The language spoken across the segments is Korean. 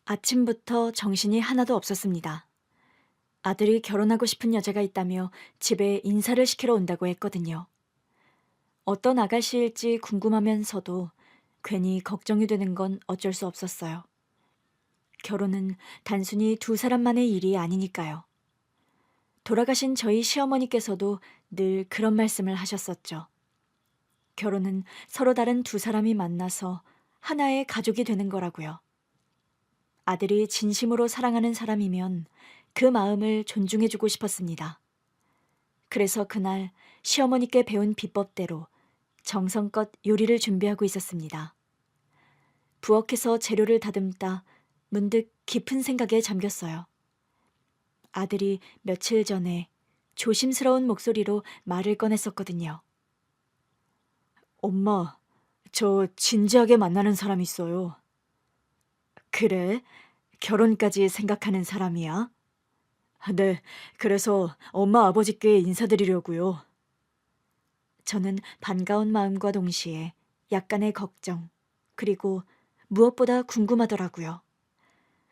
아침부터 정신이 하나도 없었습니다. 아들이 결혼하고 싶은 여자가 있다며 집에 인사를 시키러 온다고 했거든요. 어떤 아가씨일지 궁금하면서도 괜히 걱정이 되는 건 어쩔 수 없었어요. 결혼은 단순히 두 사람만의 일이 아니니까요. 돌아가신 저희 시어머니께서도 늘 그런 말씀을 하셨었죠. 결혼은 서로 다른 두 사람이 만나서 하나의 가족이 되는 거라고요. 아들이 진심으로 사랑하는 사람이면 그 마음을 존중해주고 싶었습니다. 그래서 그날 시어머니께 배운 비법대로 정성껏 요리를 준비하고 있었습니다. 부엌에서 재료를 다듬다 문득 깊은 생각에 잠겼어요. 아들이 며칠 전에 조심스러운 목소리로 말을 꺼냈었거든요. 엄마, 저 진지하게 만나는 사람 있어요. 그래? 결혼까지 생각하는 사람이야? 네, 그래서 엄마 아버지께 인사드리려고요. 저는 반가운 마음과 동시에 약간의 걱정, 그리고 무엇보다 궁금하더라고요.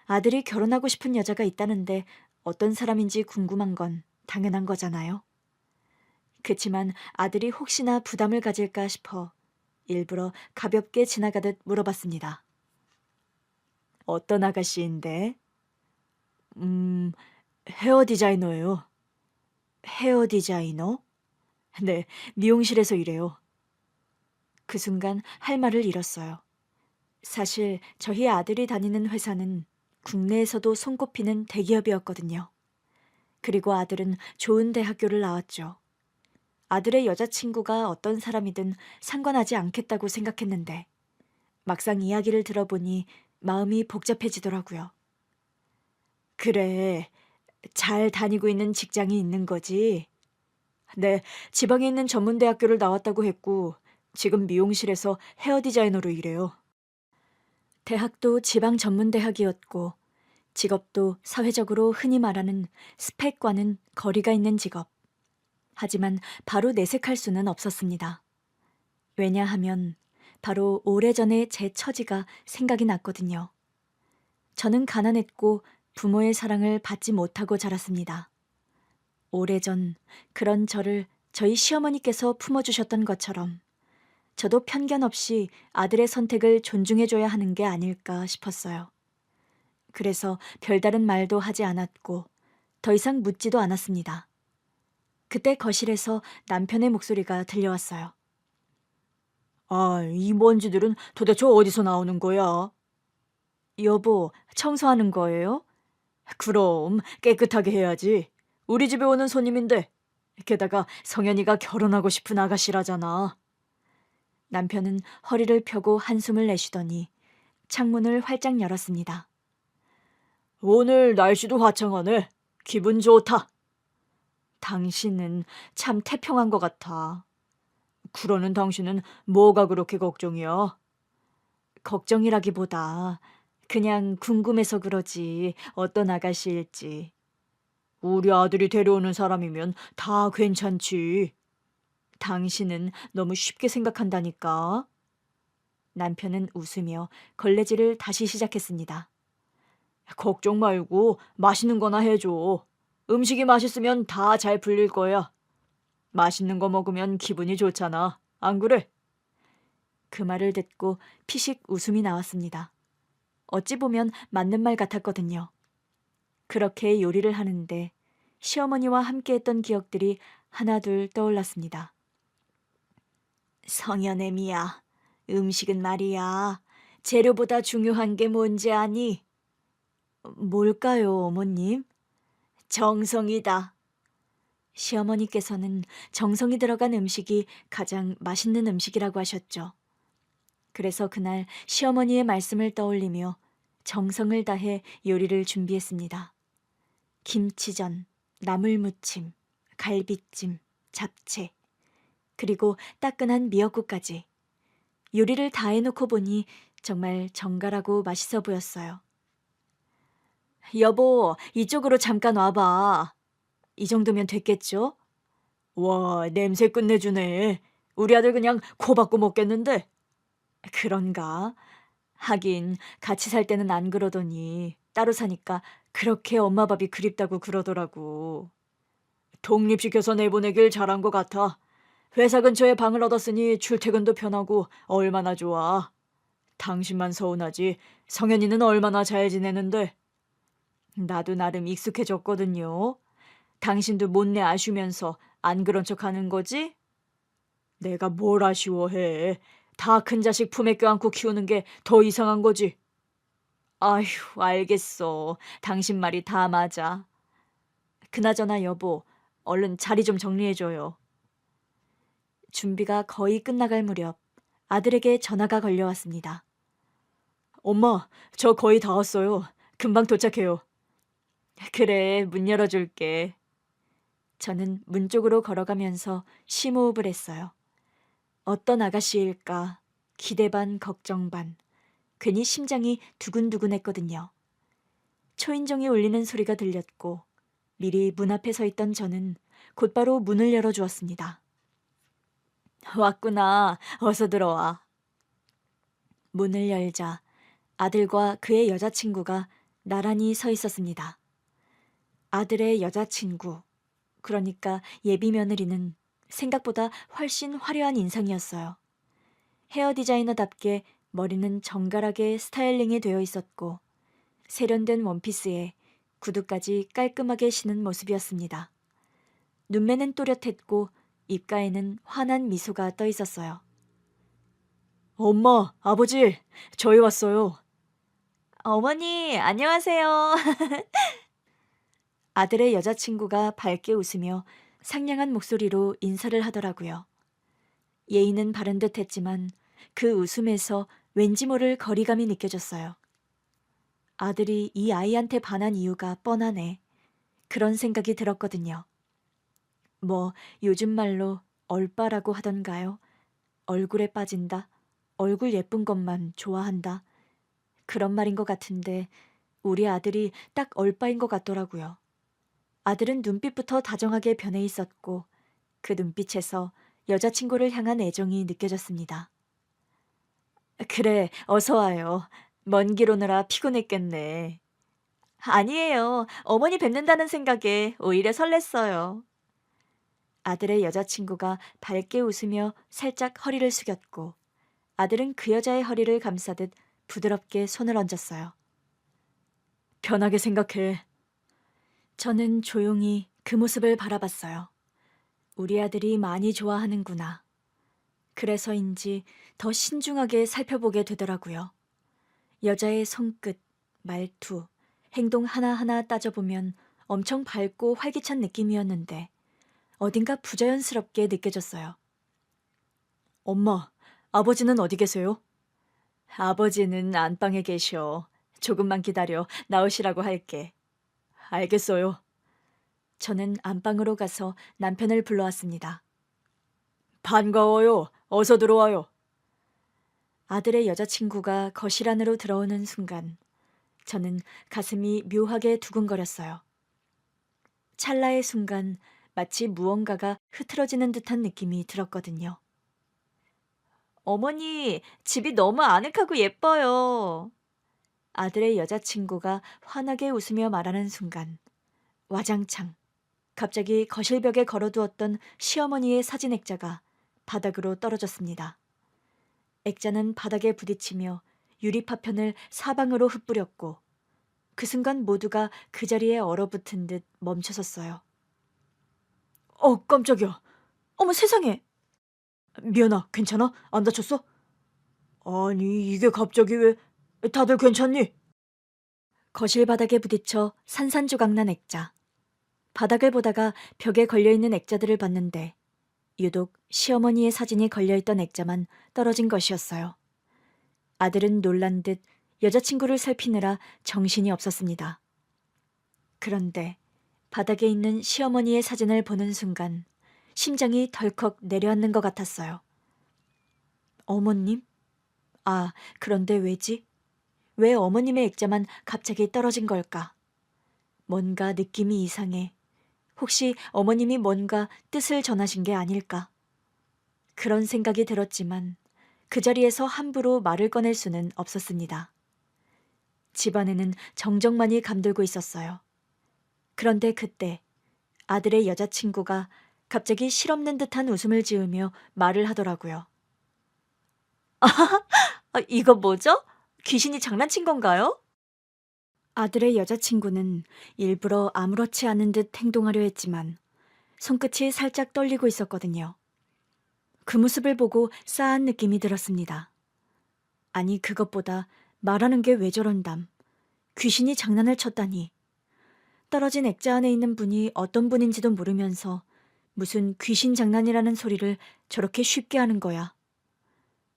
아들이 결혼하고 싶은 여자가 있다는데 어떤 사람인지 궁금한 건 당연한 거잖아요. 그치만 아들이 혹시나 부담을 가질까 싶어 일부러 가볍게 지나가듯 물어봤습니다. 어떤 아가씨인데? 음, 헤어 디자이너예요. 헤어 디자이너? 네, 미용실에서 일해요. 그 순간 할 말을 잃었어요. 사실 저희 아들이 다니는 회사는 국내에서도 손꼽히는 대기업이었거든요. 그리고 아들은 좋은 대학교를 나왔죠. 아들의 여자친구가 어떤 사람이든 상관하지 않겠다고 생각했는데 막상 이야기를 들어보니 마음이 복잡해지더라고요. 그래, 잘 다니고 있는 직장이 있는 거지? 네, 지방에 있는 전문대학교를 나왔다고 했고 지금 미용실에서 헤어 디자이너로 일해요. 대학도 지방 전문대학이었고 직업도 사회적으로 흔히 말하는 스펙과는 거리가 있는 직업. 하지만 바로 내색할 수는 없었습니다. 왜냐하면 바로 오래전에 제 처지가 생각이 났거든요. 저는 가난했고 부모의 사랑을 받지 못하고 자랐습니다. 오래전 그런 저를 저희 시어머니께서 품어주셨던 것처럼 저도 편견 없이 아들의 선택을 존중해줘야 하는 게 아닐까 싶었어요. 그래서 별다른 말도 하지 않았고 더 이상 묻지도 않았습니다. 그때 거실에서 남편의 목소리가 들려왔어요. 아, 이 먼지들은 도대체 어디서 나오는 거야? 여보, 청소하는 거예요? 그럼 깨끗하게 해야지. 우리 집에 오는 손님인데. 게다가 성현이가 결혼하고 싶은 아가씨라잖아. 남편은 허리를 펴고 한숨을 내쉬더니 창문을 활짝 열었습니다. 오늘 날씨도 화창하네. 기분 좋다. 당신은 참 태평한 것 같아. 그러는 당신은 뭐가 그렇게 걱정이야? 걱정이라기보다 그냥 궁금해서 그러지 어떤 아가씨일지. 우리 아들이 데려오는 사람이면 다 괜찮지. 당신은 너무 쉽게 생각한다니까. 남편은 웃으며 걸레질을 다시 시작했습니다. 걱정 말고 맛있는 거나 해줘. 음식이 맛있으면 다 잘 풀릴 거야. 맛있는 거 먹으면 기분이 좋잖아. 안 그래? 그 말을 듣고 피식 웃음이 나왔습니다. 어찌 보면 맞는 말 같았거든요. 그렇게 요리를 하는데 시어머니와 함께했던 기억들이 하나둘 떠올랐습니다. 성현의 미야, 음식은 말이야. 재료보다 중요한 게 뭔지 아니? 뭘까요, 어머님? 정성이다. 시어머니께서는 정성이 들어간 음식이 가장 맛있는 음식이라고 하셨죠. 그래서 그날 시어머니의 말씀을 떠올리며 정성을 다해 요리를 준비했습니다. 김치전, 나물무침, 갈비찜, 잡채, 그리고 따끈한 미역국까지. 요리를 다 해놓고 보니 정말 정갈하고 맛있어 보였어요. 여보, 이쪽으로 잠깐 와봐. 이 정도면 됐겠죠? 와, 냄새 끝내주네. 우리 아들 그냥 코 박고 먹겠는데. 그런가? 하긴 같이 살 때는 안 그러더니 따로 사니까 그렇게 엄마 밥이 그립다고 그러더라고. 독립시켜서 내보내길 잘한 것 같아. 회사 근처에 방을 얻었으니 출퇴근도 편하고 얼마나 좋아. 당신만 서운하지. 성현이는 얼마나 잘 지내는데. 나도 나름 익숙해졌거든요. 당신도 못내 아쉬우면서 안 그런 척 하는 거지? 내가 뭘 아쉬워해. 다 큰 자식 품에 껴안고 키우는 게 더 이상한 거지. 아휴, 알겠어. 당신 말이 다 맞아. 그나저나 여보, 얼른 자리 좀 정리해줘요. 준비가 거의 끝나갈 무렵 아들에게 전화가 걸려왔습니다. 엄마, 저 거의 다 왔어요. 금방 도착해요. 그래, 문 열어줄게. 저는 문 쪽으로 걸어가면서 심호흡을 했어요. 어떤 아가씨일까? 기대 반 걱정 반. 괜히 심장이 두근두근했거든요. 초인종이 울리는 소리가 들렸고 미리 문 앞에 서 있던 저는 곧바로 문을 열어주었습니다. 왔구나. 어서 들어와. 문을 열자 아들과 그의 여자친구가 나란히 서 있었습니다. 아들의 여자친구, 그러니까 예비 며느리는 생각보다 훨씬 화려한 인상이었어요. 헤어 디자이너답게 머리는 정갈하게 스타일링이 되어 있었고 세련된 원피스에 구두까지 깔끔하게 신은 모습이었습니다. 눈매는 또렷했고 입가에는 환한 미소가 떠 있었어요. 엄마, 아버지, 저희 왔어요. 어머니, 안녕하세요. 아들의 여자친구가 밝게 웃으며 상냥한 목소리로 인사를 하더라고요. 예의는 바른 듯 했지만 그 웃음에서 왠지 모를 거리감이 느껴졌어요. 아들이 이 아이한테 반한 이유가 뻔하네. 그런 생각이 들었거든요. 뭐 요즘 말로 얼빠라고 하던가요? 얼굴에 빠진다. 얼굴 예쁜 것만 좋아한다. 그런 말인 것 같은데 우리 아들이 딱 얼빠인 것 같더라고요. 아들은 눈빛부터 다정하게 변해 있었고 그 눈빛에서 여자친구를 향한 애정이 느껴졌습니다. 그래, 어서 와요. 먼 길 오느라 피곤했겠네. 아니에요. 어머니 뵙는다는 생각에 오히려 설렜어요. 아들의 여자친구가 밝게 웃으며 살짝 허리를 숙였고 아들은 그 여자의 허리를 감싸듯 부드럽게 손을 얹었어요. 편하게 생각해. 저는 조용히 그 모습을 바라봤어요. 우리 아들이 많이 좋아하는구나. 그래서인지 더 신중하게 살펴보게 되더라고요. 여자의 손끝, 말투, 행동 하나하나 따져보면 엄청 밝고 활기찬 느낌이었는데 어딘가 부자연스럽게 느껴졌어요. 엄마, 아버지는 어디 계세요? 아버지는 안방에 계셔. 조금만 기다려. 나오시라고 할게. 알겠어요. 저는 안방으로 가서 남편을 불러왔습니다. 반가워요. 어서 들어와요. 아들의 여자친구가 거실 안으로 들어오는 순간 저는 가슴이 묘하게 두근거렸어요. 찰나의 순간 마치 무언가가 흐트러지는 듯한 느낌이 들었거든요. 어머니, 집이 너무 아늑하고 예뻐요. 아들의 여자친구가 환하게 웃으며 말하는 순간 와장창 갑자기 거실벽에 걸어두었던 시어머니의 사진 액자가 바닥으로 떨어졌습니다. 액자는 바닥에 부딪히며 유리 파편을 사방으로 흩뿌렸고 그 순간 모두가 그 자리에 얼어붙은 듯 멈춰섰어요. 깜짝이야. 어머 세상에. 미연아, 괜찮아? 안 다쳤어? 아니, 이게 갑자기 왜... 다들 괜찮니? 거실 바닥에 부딪혀 산산조각난 액자. 바닥을 보다가 벽에 걸려있는 액자들을 봤는데 유독 시어머니의 사진이 걸려있던 액자만 떨어진 것이었어요. 아들은 놀란 듯 여자친구를 살피느라 정신이 없었습니다. 그런데 바닥에 있는 시어머니의 사진을 보는 순간 심장이 덜컥 내려앉는 것 같았어요. 어머님? 아, 그런데 왜지? 왜 어머님의 액자만 갑자기 떨어진 걸까? 뭔가 느낌이 이상해. 혹시 어머님이 뭔가 뜻을 전하신 게 아닐까? 그런 생각이 들었지만 그 자리에서 함부로 말을 꺼낼 수는 없었습니다. 집안에는 정적만이 감돌고 있었어요. 그런데 그때 아들의 여자친구가 갑자기 실없는 듯한 웃음을 지으며 말을 하더라고요. 이거 뭐죠? 귀신이 장난친 건가요? 아들의 여자친구는 일부러 아무렇지 않은 듯 행동하려 했지만 손끝이 살짝 떨리고 있었거든요. 그 모습을 보고 싸한 느낌이 들었습니다. 아니, 그것보다 말하는 게 왜 저런담. 귀신이 장난을 쳤다니. 떨어진 액자 안에 있는 분이 어떤 분인지도 모르면서 무슨 귀신 장난이라는 소리를 저렇게 쉽게 하는 거야.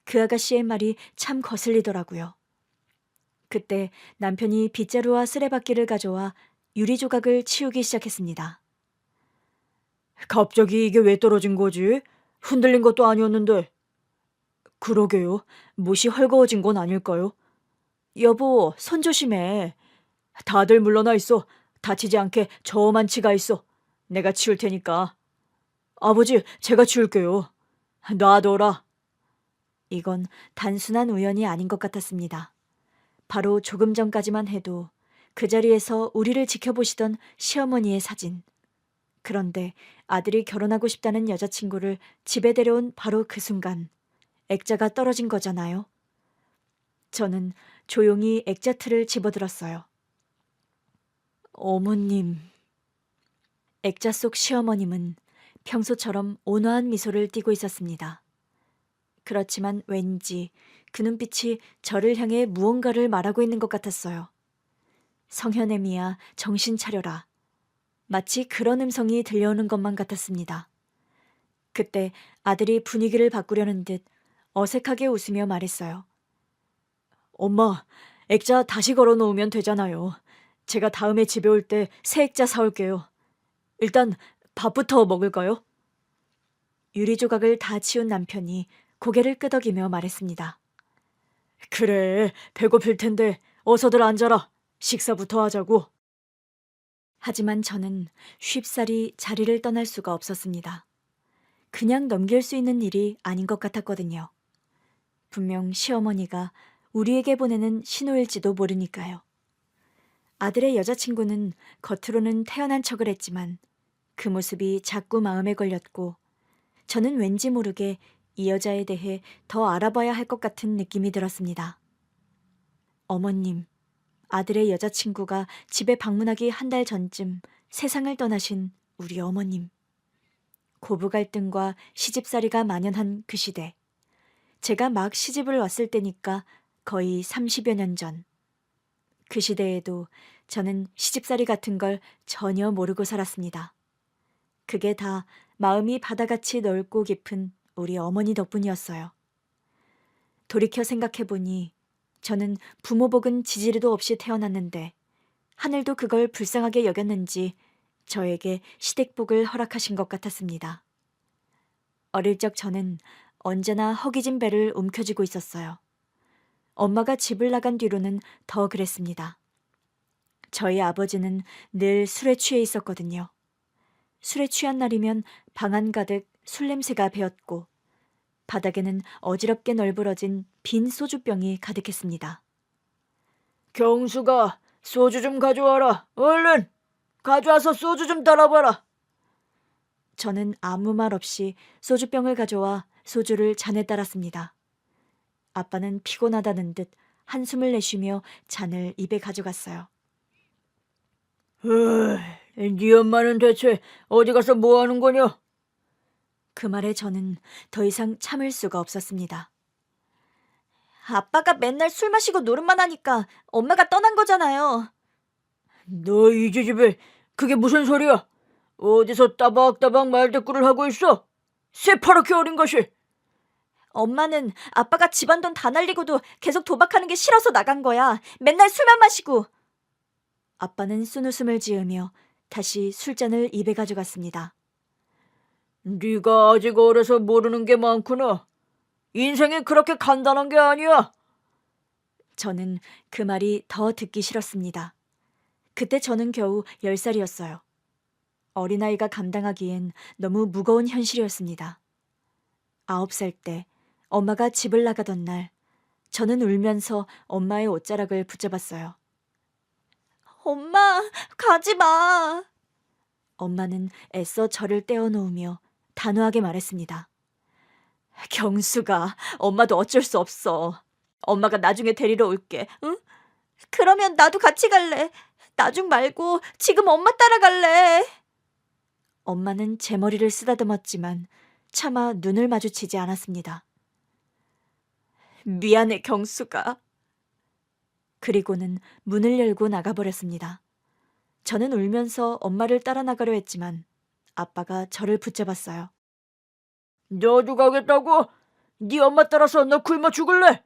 그 아가씨의 말이 참 거슬리더라고요. 그때 남편이 빗자루와 쓰레받기를 가져와 유리 조각을 치우기 시작했습니다. 갑자기 이게 왜 떨어진 거지? 흔들린 것도 아니었는데. 그러게요. 못이 헐거워진 건 아닐까요? 여보, 손 조심해. 다들 물러나 있어. 다치지 않게 저만 치가 있어. 내가 치울 테니까. 아버지, 제가 치울게요. 놔둬라. 이건 단순한 우연이 아닌 것 같았습니다. 바로 조금 전까지만 해도 그 자리에서 우리를 지켜보시던 시어머니의 사진. 그런데 아들이 결혼하고 싶다는 여자친구를 집에 데려온 바로 그 순간 액자가 떨어진 거잖아요. 저는 조용히 액자틀을 집어들었어요. 어머님. 액자 속 시어머님은 평소처럼 온화한 미소를 띠고 있었습니다. 그렇지만 왠지 그 눈빛이 저를 향해 무언가를 말하고 있는 것 같았어요. 성현애미야, 정신 차려라. 마치 그런 음성이 들려오는 것만 같았습니다. 그때 아들이 분위기를 바꾸려는 듯 어색하게 웃으며 말했어요. 엄마, 액자 다시 걸어놓으면 되잖아요. 제가 다음에 집에 올 때 새 액자 사올게요. 일단 밥부터 먹을까요? 유리 조각을 다 치운 남편이 고개를 끄덕이며 말했습니다. 그래, 배고플 텐데 어서들 앉아라. 식사부터 하자고. 하지만 저는 쉽사리 자리를 떠날 수가 없었습니다. 그냥 넘길 수 있는 일이 아닌 것 같았거든요. 분명 시어머니가 우리에게 보내는 신호일지도 모르니까요. 아들의 여자친구는 겉으로는 태연한 척을 했지만 그 모습이 자꾸 마음에 걸렸고 저는 왠지 모르게 이 여자에 대해 더 알아봐야 할 것 같은 느낌이 들었습니다. 어머님, 아들의 여자친구가 집에 방문하기 한 달 전쯤 세상을 떠나신 우리 어머님. 고부 갈등과 시집살이가 만연한 그 시대. 제가 막 시집을 왔을 때니까 거의 30여 년 전. 그 시대에도 저는 시집살이 같은 걸 전혀 모르고 살았습니다. 그게 다 마음이 바다같이 넓고 깊은 우리 어머니 덕분이었어요. 돌이켜 생각해보니 저는 부모 복은 지지리도 없이 태어났는데 하늘도 그걸 불쌍하게 여겼는지 저에게 시댁복을 허락하신 것 같았습니다. 어릴 적 저는 언제나 허기진 배를 움켜쥐고 있었어요. 엄마가 집을 나간 뒤로는 더 그랬습니다. 저희 아버지는 늘 술에 취해 있었거든요. 술에 취한 날이면 방 안 가득 술 냄새가 배었고 바닥에는 어지럽게 널브러진 빈 소주병이 가득했습니다. 경수가 소주 좀 가져와라. 얼른! 가져와서 소주 좀 따라봐라. 저는 아무 말 없이 소주병을 가져와 소주를 잔에 따랐습니다. 아빠는 피곤하다는 듯 한숨을 내쉬며 잔을 입에 가져갔어요. 네 엄마는 대체 어디 가서 뭐 하는 거냐? 그 말에 저는 더 이상 참을 수가 없었습니다. 아빠가 맨날 술 마시고 노름만 하니까 엄마가 떠난 거잖아요. 너 이 집에 그게 무슨 소리야? 어디서 따박따박 말대꾸를 하고 있어? 새파랗게 어린 것이. 엄마는 아빠가 집안 돈 다 날리고도 계속 도박하는 게 싫어서 나간 거야. 맨날 술만 마시고. 아빠는 쓴웃음을 지으며 다시 술잔을 입에 가져갔습니다. 네가 아직 어려서 모르는 게 많구나. 인생이 그렇게 간단한 게 아니야. 저는 그 말이 더 듣기 싫었습니다. 그때 저는 겨우 10살이었어요. 어린아이가 감당하기엔 너무 무거운 현실이었습니다. 9살 때 엄마가 집을 나가던 날, 저는 울면서 엄마의 옷자락을 붙잡았어요. 엄마, 가지 마. 엄마는 애써 저를 떼어놓으며 단호하게 말했습니다. 경수가, 엄마도 어쩔 수 없어. 엄마가 나중에 데리러 올게, 응? 그러면 나도 같이 갈래. 나중 말고 지금 엄마 따라갈래. 엄마는 제 머리를 쓰다듬었지만 차마 눈을 마주치지 않았습니다. 미안해, 경수가. 그리고는 문을 열고 나가버렸습니다. 저는 울면서 엄마를 따라 나가려 했지만 아빠가 저를 붙잡았어요. 너도 가겠다고? 네 엄마 따라서 너 굶어 죽을래?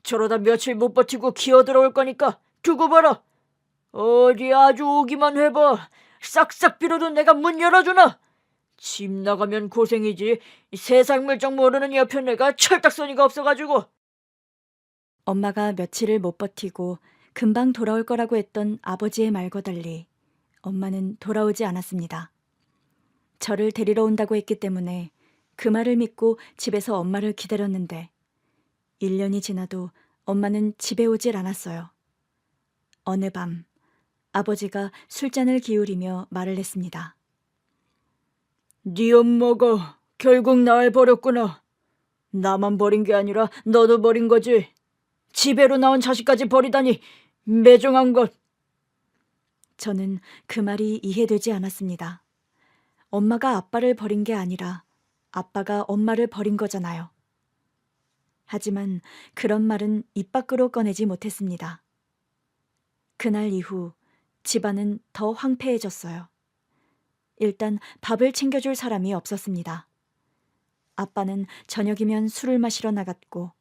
저러다 며칠 못 버티고 기어들어올 거니까 두고 봐라. 어디 아주 오기만 해봐. 싹싹 빌어도 내가 문 열어주나? 집 나가면 고생이지. 세상 물정 모르는 옆에 내가 철딱서니가 없어가지고. 엄마가 며칠을 못 버티고 금방 돌아올 거라고 했던 아버지의 말과 달리 엄마는 돌아오지 않았습니다. 저를 데리러 온다고 했기 때문에 그 말을 믿고 집에서 엄마를 기다렸는데 1년이 지나도 엄마는 집에 오질 않았어요. 어느 밤 아버지가 술잔을 기울이며 말을 했습니다. 네 엄마가 결국 날 버렸구나. 나만 버린 게 아니라 너도 버린 거지. 지배로 나온 자식까지 버리다니 매정한 것. 저는 그 말이 이해되지 않았습니다. 엄마가 아빠를 버린 게 아니라 아빠가 엄마를 버린 거잖아요. 하지만 그런 말은 입 밖으로 꺼내지 못했습니다. 그날 이후 집안은 더 황폐해졌어요. 일단 밥을 챙겨줄 사람이 없었습니다. 아빠는 저녁이면 술을 마시러 나갔고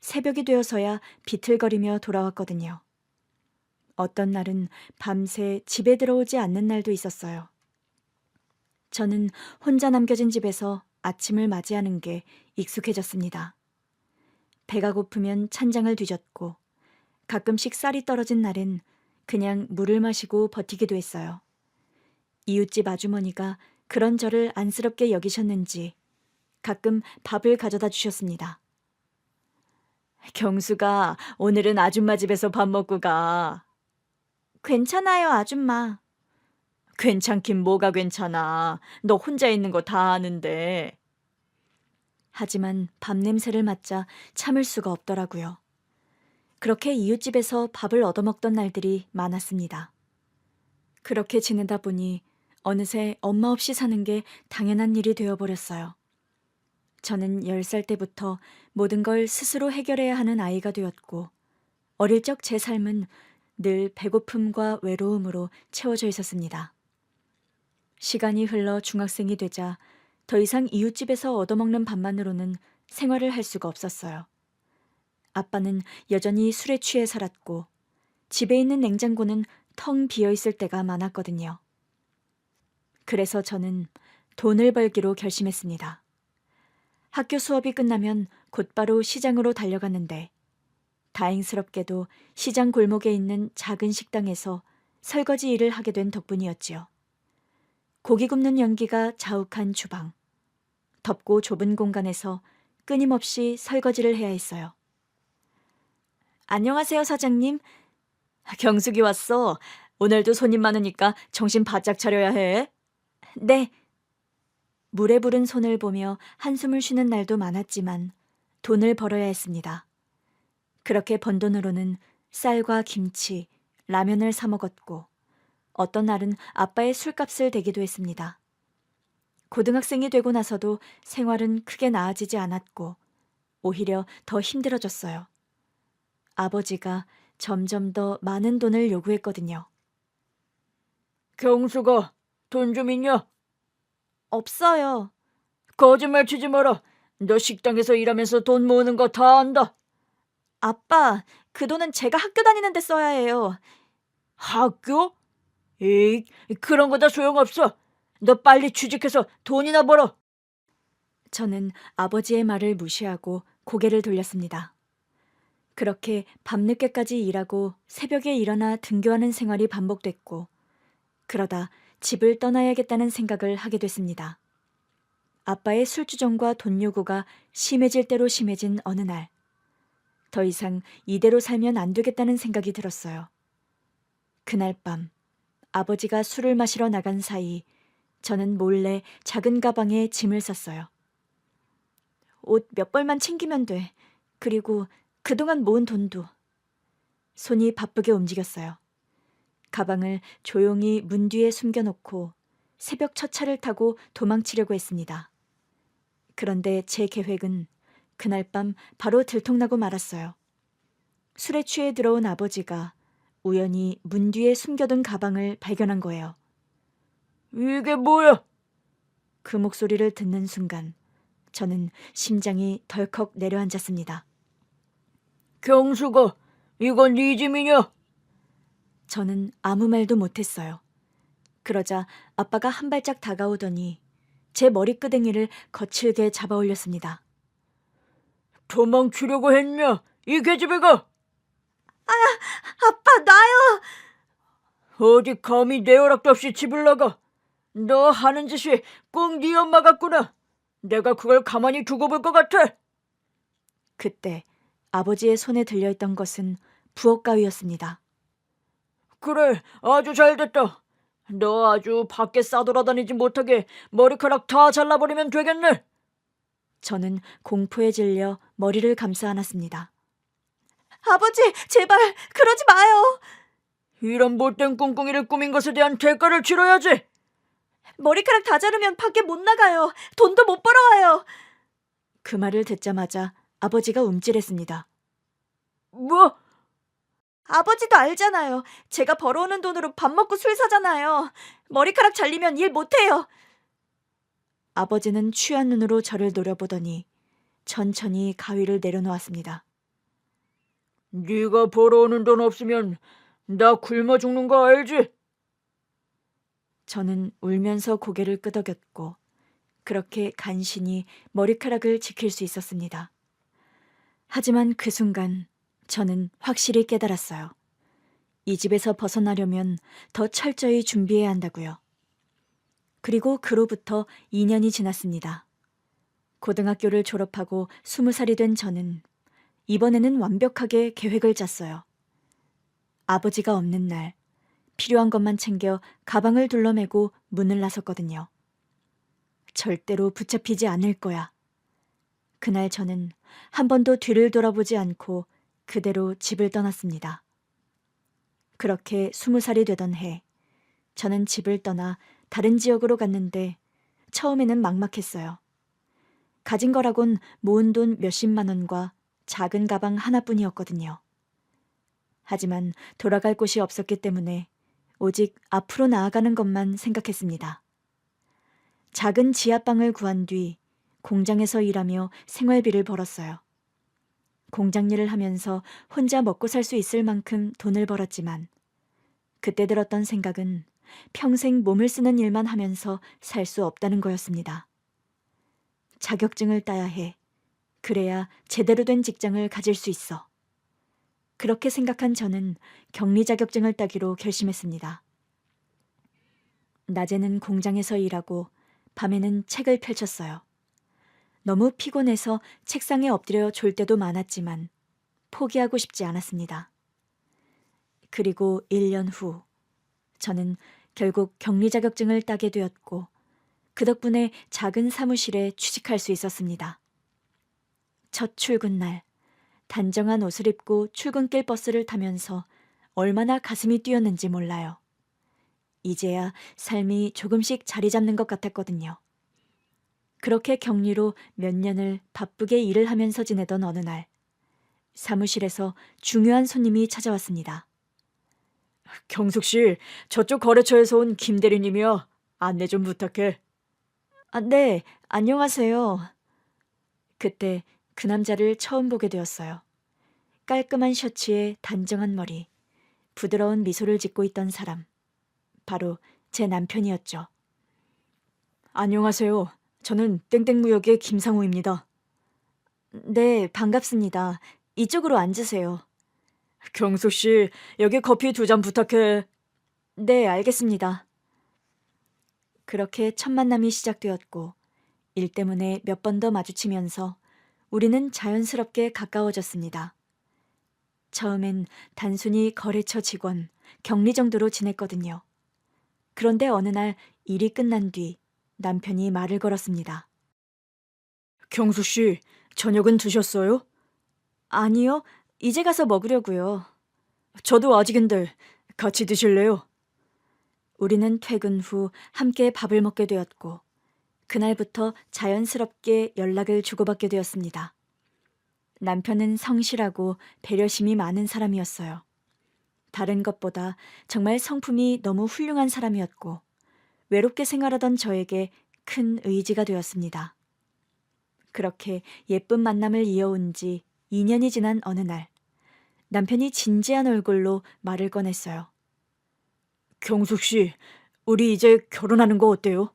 새벽이 되어서야 비틀거리며 돌아왔거든요. 어떤 날은 밤새 집에 들어오지 않는 날도 있었어요. 저는 혼자 남겨진 집에서 아침을 맞이하는 게 익숙해졌습니다. 배가 고프면 찬장을 뒤졌고 가끔씩 쌀이 떨어진 날엔 그냥 물을 마시고 버티기도 했어요. 이웃집 아주머니가 그런 저를 안쓰럽게 여기셨는지 가끔 밥을 가져다 주셨습니다. 경수가 오늘은 아줌마 집에서 밥 먹고 가. 괜찮아요, 아줌마. 괜찮긴 뭐가 괜찮아. 너 혼자 있는 거 다 아는데. 하지만 밥 냄새를 맡자 참을 수가 없더라고요. 그렇게 이웃집에서 밥을 얻어먹던 날들이 많았습니다. 그렇게 지내다 보니 어느새 엄마 없이 사는 게 당연한 일이 되어버렸어요. 저는 10살 때부터 모든 걸 스스로 해결해야 하는 아이가 되었고 어릴 적 제 삶은 늘 배고픔과 외로움으로 채워져 있었습니다. 시간이 흘러 중학생이 되자 더 이상 이웃집에서 얻어먹는 밥만으로는 생활을 할 수가 없었어요. 아빠는 여전히 술에 취해 살았고 집에 있는 냉장고는 텅 비어 있을 때가 많았거든요. 그래서 저는 돈을 벌기로 결심했습니다. 학교 수업이 끝나면 곧바로 시장으로 달려갔는데 다행스럽게도 시장 골목에 있는 작은 식당에서 설거지 일을 하게 된 덕분이었지요. 고기 굽는 연기가 자욱한 주방. 덥고 좁은 공간에서 끊임없이 설거지를 해야 했어요. 안녕하세요, 사장님. 경숙이 왔어. 오늘도 손님 많으니까 정신 바짝 차려야 해. 네. 물에 부른 손을 보며 한숨을 쉬는 날도 많았지만 돈을 벌어야 했습니다. 그렇게 번 돈으로는 쌀과 김치, 라면을 사 먹었고 어떤 날은 아빠의 술값을 대기도 했습니다. 고등학생이 되고 나서도 생활은 크게 나아지지 않았고 오히려 더 힘들어졌어요. 아버지가 점점 더 많은 돈을 요구했거든요. 경수가 돈 좀 있냐? 없어요. 거짓말 치지 마라. 너 식당에서 일하면서 돈 모으는 거 다 안다. 아빠, 그 돈은 제가 학교 다니는데 써야 해요. 학교? 에이, 그런 거 다 소용없어. 너 빨리 취직해서 돈이나 벌어. 저는 아버지의 말을 무시하고 고개를 돌렸습니다. 그렇게 밤늦게까지 일하고 새벽에 일어나 등교하는 생활이 반복됐고 그러다 집을 떠나야겠다는 생각을 하게 됐습니다. 아빠의 술주정과 돈 요구가 심해질 대로 심해진 어느 날, 더 이상 이대로 살면 안 되겠다는 생각이 들었어요. 그날 밤 아버지가 술을 마시러 나간 사이 저는 몰래 작은 가방에 짐을 쌌어요. 옷 몇 벌만 챙기면 돼. 그리고 그동안 모은 돈도. 손이 바쁘게 움직였어요. 가방을 조용히 문 뒤에 숨겨놓고 새벽 첫 차를 타고 도망치려고 했습니다. 그런데 제 계획은 그날 밤 바로 들통나고 말았어요. 술에 취해 들어온 아버지가 우연히 문 뒤에 숨겨둔 가방을 발견한 거예요. 이게 뭐야? 그 목소리를 듣는 순간 저는 심장이 덜컥 내려앉았습니다. 경수가, 이건 네 짐이냐? 저는 아무 말도 못했어요. 그러자 아빠가 한 발짝 다가오더니 제 머리끄댕이를 거칠게 잡아 올렸습니다. 도망치려고 했냐? 이 계집애가! 아빠, 나요! 어디 감히 내 허락도 없이 집을 나가? 너 하는 짓이 꼭 네 엄마 같구나. 내가 그걸 가만히 두고 볼 것 같아. 그때 아버지의 손에 들려있던 것은 부엌 가위였습니다. 그래, 아주 잘됐다. 너 아주 밖에 싸돌아다니지 못하게 머리카락 다 잘라버리면 되겠네. 저는 공포에 질려 머리를 감싸 안았습니다. 아버지, 제발 그러지 마요. 이런 못된 꿍꿍이를 꾸민 것에 대한 대가를 치러야지. 머리카락 다 자르면 밖에 못 나가요. 돈도 못 벌어와요. 그 말을 듣자마자 아버지가 움찔했습니다. 뭐? 아버지도 알잖아요. 제가 벌어오는 돈으로 밥 먹고 술 사잖아요. 머리카락 잘리면 일 못해요. 아버지는 취한 눈으로 저를 노려보더니 천천히 가위를 내려놓았습니다. 네가 벌어오는 돈 없으면 나 굶어 죽는 거 알지? 저는 울면서 고개를 끄덕였고 그렇게 간신히 머리카락을 지킬 수 있었습니다. 하지만 그 순간 저는 확실히 깨달았어요. 이 집에서 벗어나려면 더 철저히 준비해야 한다고요. 그리고 그로부터 2년이 지났습니다. 고등학교를 졸업하고 20살이 된 저는 이번에는 완벽하게 계획을 짰어요. 아버지가 없는 날 필요한 것만 챙겨 가방을 둘러매고 문을 나섰거든요. 절대로 붙잡히지 않을 거야. 그날 저는 한 번도 뒤를 돌아보지 않고 그대로 집을 떠났습니다. 그렇게 20살이 되던 해, 저는 집을 떠나 다른 지역으로 갔는데 처음에는 막막했어요. 가진 거라곤 모은 돈 몇십만 원과 작은 가방 하나뿐이었거든요. 하지만 돌아갈 곳이 없었기 때문에 오직 앞으로 나아가는 것만 생각했습니다. 작은 지하방을 구한 뒤 공장에서 일하며 생활비를 벌었어요. 공장 일을 하면서 혼자 먹고 살 수 있을 만큼 돈을 벌었지만 그때 들었던 생각은 평생 몸을 쓰는 일만 하면서 살 수 없다는 거였습니다. 자격증을 따야 해. 그래야 제대로 된 직장을 가질 수 있어. 그렇게 생각한 저는 격리 자격증을 따기로 결심했습니다. 낮에는 공장에서 일하고 밤에는 책을 펼쳤어요. 너무 피곤해서 책상에 엎드려 졸 때도 많았지만 포기하고 싶지 않았습니다. 그리고 1년 후 저는 결국 격리 자격증을 따게 되었고 그 덕분에 작은 사무실에 취직할 수 있었습니다. 첫 출근 날 단정한 옷을 입고 출근길 버스를 타면서 얼마나 가슴이 뛰었는지 몰라요. 이제야 삶이 조금씩 자리 잡는 것 같았거든요. 그렇게 격리로 몇 년을 바쁘게 일을 하면서 지내던 어느 날 사무실에서 중요한 손님이 찾아왔습니다. 경숙 씨, 저쪽 거래처에서 온 김 대리님이야. 안내 좀 부탁해. 네, 안녕하세요. 그때 그 남자를 처음 보게 되었어요. 깔끔한 셔츠에 단정한 머리, 부드러운 미소를 짓고 있던 사람. 바로 제 남편이었죠. 안녕하세요. 저는 땡땡무역의 김상우입니다. 네, 반갑습니다. 이쪽으로 앉으세요. 경숙 씨, 여기 커피 2잔 부탁해. 네, 알겠습니다. 그렇게 첫 만남이 시작되었고 일 때문에 몇 번 더 마주치면서 우리는 자연스럽게 가까워졌습니다. 처음엔 단순히 거래처 직원, 격리 정도로 지냈거든요. 그런데 어느 날 일이 끝난 뒤 남편이 말을 걸었습니다. 경수 씨, 저녁은 드셨어요? 아니요, 이제 가서 먹으려고요. 저도 아직인데 같이 드실래요? 우리는 퇴근 후 함께 밥을 먹게 되었고, 그날부터 자연스럽게 연락을 주고받게 되었습니다. 남편은 성실하고 배려심이 많은 사람이었어요. 다른 것보다 정말 성품이 너무 훌륭한 사람이었고, 외롭게 생활하던 저에게 큰 의지가 되었습니다. 그렇게 예쁜 만남을 이어온 지 2년이 지난 어느 날, 남편이 진지한 얼굴로 말을 꺼냈어요. 경숙 씨, 우리 이제 결혼하는 거 어때요?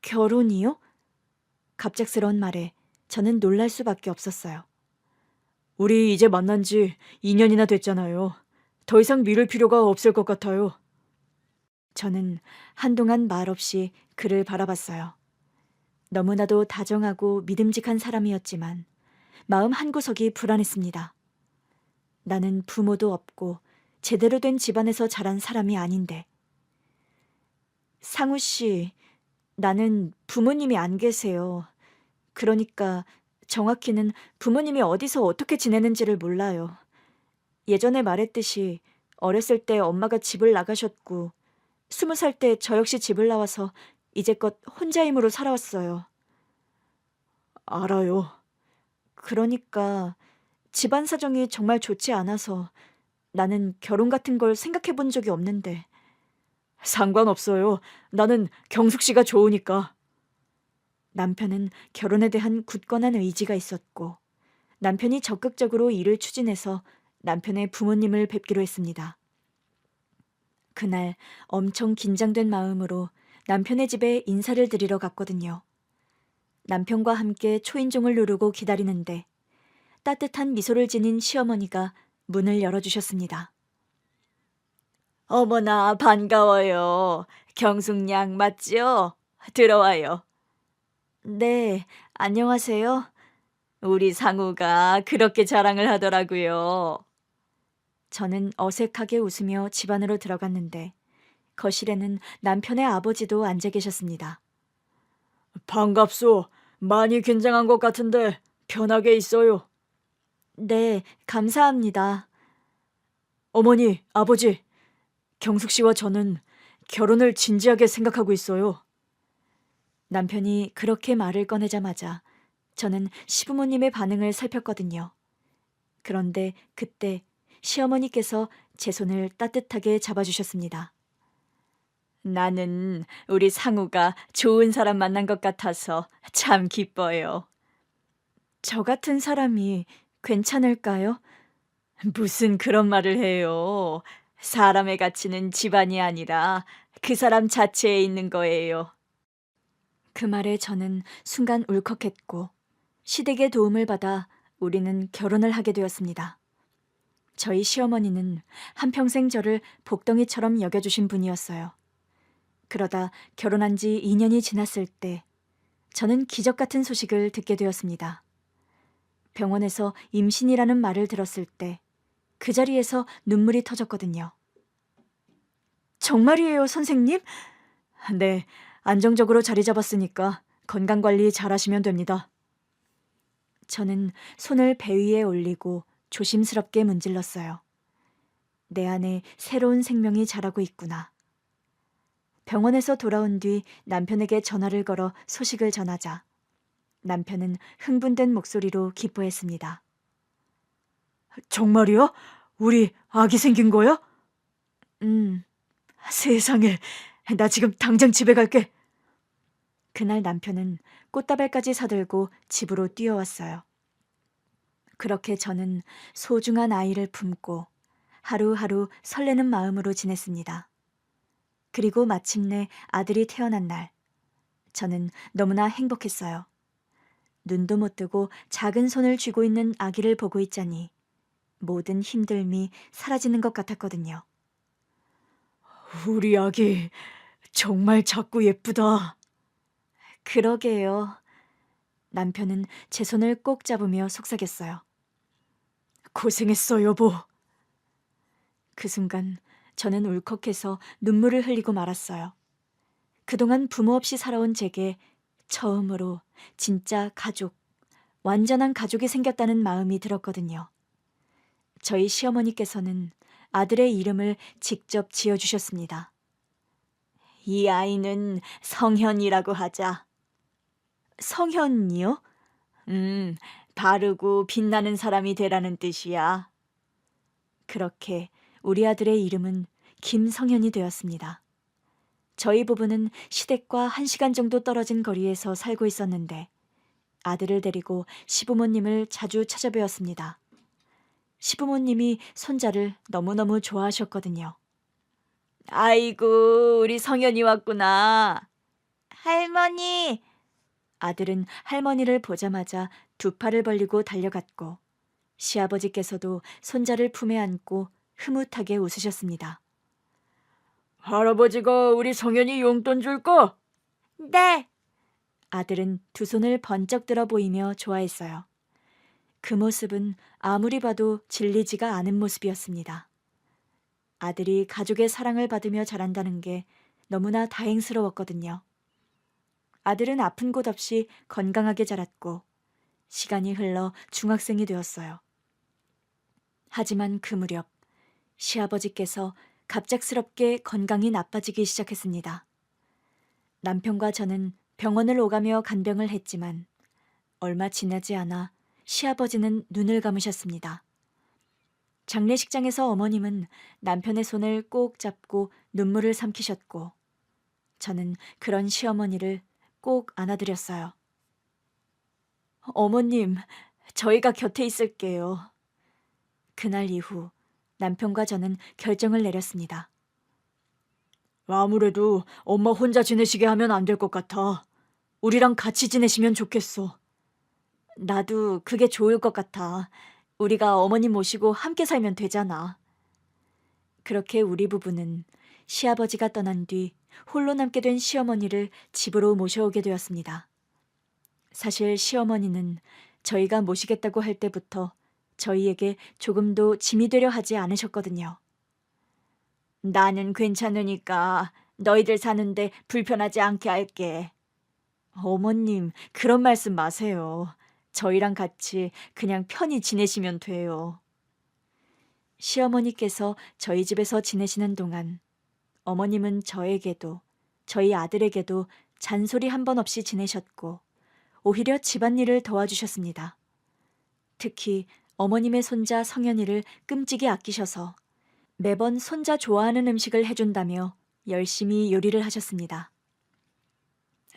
결혼이요? 갑작스러운 말에 저는 놀랄 수밖에 없었어요. 우리 이제 만난 지 2년이나 됐잖아요. 더 이상 미룰 필요가 없을 것 같아요. 저는 한동안 말없이 그를 바라봤어요. 너무나도 다정하고 믿음직한 사람이었지만 마음 한구석이 불안했습니다. 나는 부모도 없고 제대로 된 집안에서 자란 사람이 아닌데. 상우 씨, 나는 부모님이 안 계세요. 그러니까 정확히는 부모님이 어디서 어떻게 지내는지를 몰라요. 예전에 말했듯이 어렸을 때 엄마가 집을 나가셨고 20살 때 저 역시 집을 나와서 이제껏 혼자 힘으로 살아왔어요. 알아요. 그러니까 집안 사정이 정말 좋지 않아서 나는 결혼 같은 걸 생각해 본 적이 없는데. 상관없어요. 나는 경숙 씨가 좋으니까. 남편은 결혼에 대한 굳건한 의지가 있었고, 남편이 적극적으로 일을 추진해서 남편의 부모님을 뵙기로 했습니다. 그날 엄청 긴장된 마음으로 남편의 집에 인사를 드리러 갔거든요. 남편과 함께 초인종을 누르고 기다리는데 따뜻한 미소를 지닌 시어머니가 문을 열어주셨습니다. 어머나, 반가워요. 경숙양 맞죠? 들어와요. 네, 안녕하세요. 우리 상우가 그렇게 자랑을 하더라고요. 저는 어색하게 웃으며 집 안으로 들어갔는데 거실에는 남편의 아버지도 앉아 계셨습니다. 반갑소. 많이 긴장한 것 같은데 편하게 있어요. 네, 감사합니다. 어머니, 아버지, 경숙 씨와 저는 결혼을 진지하게 생각하고 있어요. 남편이 그렇게 말을 꺼내자마자 저는 시부모님의 반응을 살폈거든요. 그런데 그때 시어머니께서 제 손을 따뜻하게 잡아주셨습니다. 나는 우리 상우가 좋은 사람 만난 것 같아서 참 기뻐요. 저 같은 사람이 괜찮을까요? 무슨 그런 말을 해요. 사람의 가치는 집안이 아니라 그 사람 자체에 있는 거예요. 그 말에 저는 순간 울컥했고 시댁의 도움을 받아 우리는 결혼을 하게 되었습니다. 저희 시어머니는 한평생 저를 복덩이처럼 여겨주신 분이었어요. 그러다 결혼한 지 2년이 지났을 때 저는 기적 같은 소식을 듣게 되었습니다. 병원에서 임신이라는 말을 들었을 때 그 자리에서 눈물이 터졌거든요. 정말이에요, 선생님? 네, 안정적으로 자리 잡았으니까 건강관리 잘하시면 됩니다. 저는 손을 배 위에 올리고 조심스럽게 문질렀어요. 내 안에 새로운 생명이 자라고 있구나. 병원에서 돌아온 뒤 남편에게 전화를 걸어 소식을 전하자 남편은 흥분된 목소리로 기뻐했습니다. 정말이야? 우리 아기 생긴 거야? 세상에, 나 지금 당장 집에 갈게. 그날 남편은 꽃다발까지 사들고 집으로 뛰어왔어요. 그렇게 저는 소중한 아이를 품고 하루하루 설레는 마음으로 지냈습니다. 그리고 마침내 아들이 태어난 날, 저는 너무나 행복했어요. 눈도 못 뜨고 작은 손을 쥐고 있는 아기를 보고 있자니 모든 힘듦이 사라지는 것 같았거든요. 우리 아기 정말 작고 예쁘다. 그러게요. 남편은 제 손을 꼭 잡으며 속삭였어요. 고생했어, 여보. 그 순간 저는 울컥해서 눈물을 흘리고 말았어요. 그동안 부모 없이 살아온 제게 처음으로 진짜 가족, 완전한 가족이 생겼다는 마음이 들었거든요. 저희 시어머니께서는 아들의 이름을 직접 지어주셨습니다. 이 아이는 성현이라고 하자. 성현이요? 바르고 빛나는 사람이 되라는 뜻이야. 그렇게 우리 아들의 이름은 김성현이 되었습니다. 저희 부부는 시댁과 1시간 정도 떨어진 거리에서 살고 있었는데 아들을 데리고 시부모님을 자주 찾아뵈었습니다. 시부모님이 손자를 너무너무 좋아하셨거든요. 아이고, 우리 성현이 왔구나. 할머니! 아들은 할머니를 보자마자 두 팔을 벌리고 달려갔고 시아버지께서도 손자를 품에 안고 흐뭇하게 웃으셨습니다. 할아버지가 우리 성현이 용돈 줄까? 네. 아들은 두 손을 번쩍 들어 보이며 좋아했어요. 그 모습은 아무리 봐도 질리지가 않은 모습이었습니다. 아들이 가족의 사랑을 받으며 자란다는 게 너무나 다행스러웠거든요. 아들은 아픈 곳 없이 건강하게 자랐고 시간이 흘러 중학생이 되었어요. 하지만 그 무렵 시아버지께서 갑작스럽게 건강이 나빠지기 시작했습니다. 남편과 저는 병원을 오가며 간병을 했지만 얼마 지나지 않아 시아버지는 눈을 감으셨습니다. 장례식장에서 어머님은 남편의 손을 꼭 잡고 눈물을 삼키셨고 저는 그런 시어머니를 꼭 안아드렸어요. 어머님, 저희가 곁에 있을게요. 그날 이후 남편과 저는 결정을 내렸습니다. 아무래도 엄마 혼자 지내시게 하면 안 될 것 같아. 우리랑 같이 지내시면 좋겠어. 나도 그게 좋을 것 같아. 우리가 어머님 모시고 함께 살면 되잖아. 그렇게 우리 부부는 시아버지가 떠난 뒤 홀로 남게 된 시어머니를 집으로 모셔오게 되었습니다. 사실 시어머니는 저희가 모시겠다고 할 때부터 저희에게 조금도 짐이 되려 하지 않으셨거든요. 나는 괜찮으니까 너희들 사는데 불편하지 않게 할게. 어머님, 그런 말씀 마세요. 저희랑 같이 그냥 편히 지내시면 돼요. 시어머니께서 저희 집에서 지내시는 동안 어머님은 저에게도 저희 아들에게도 잔소리 한 번 없이 지내셨고 오히려 집안일을 도와주셨습니다. 특히 어머님의 손자 성현이를 끔찍이 아끼셔서 매번 손자 좋아하는 음식을 해준다며 열심히 요리를 하셨습니다.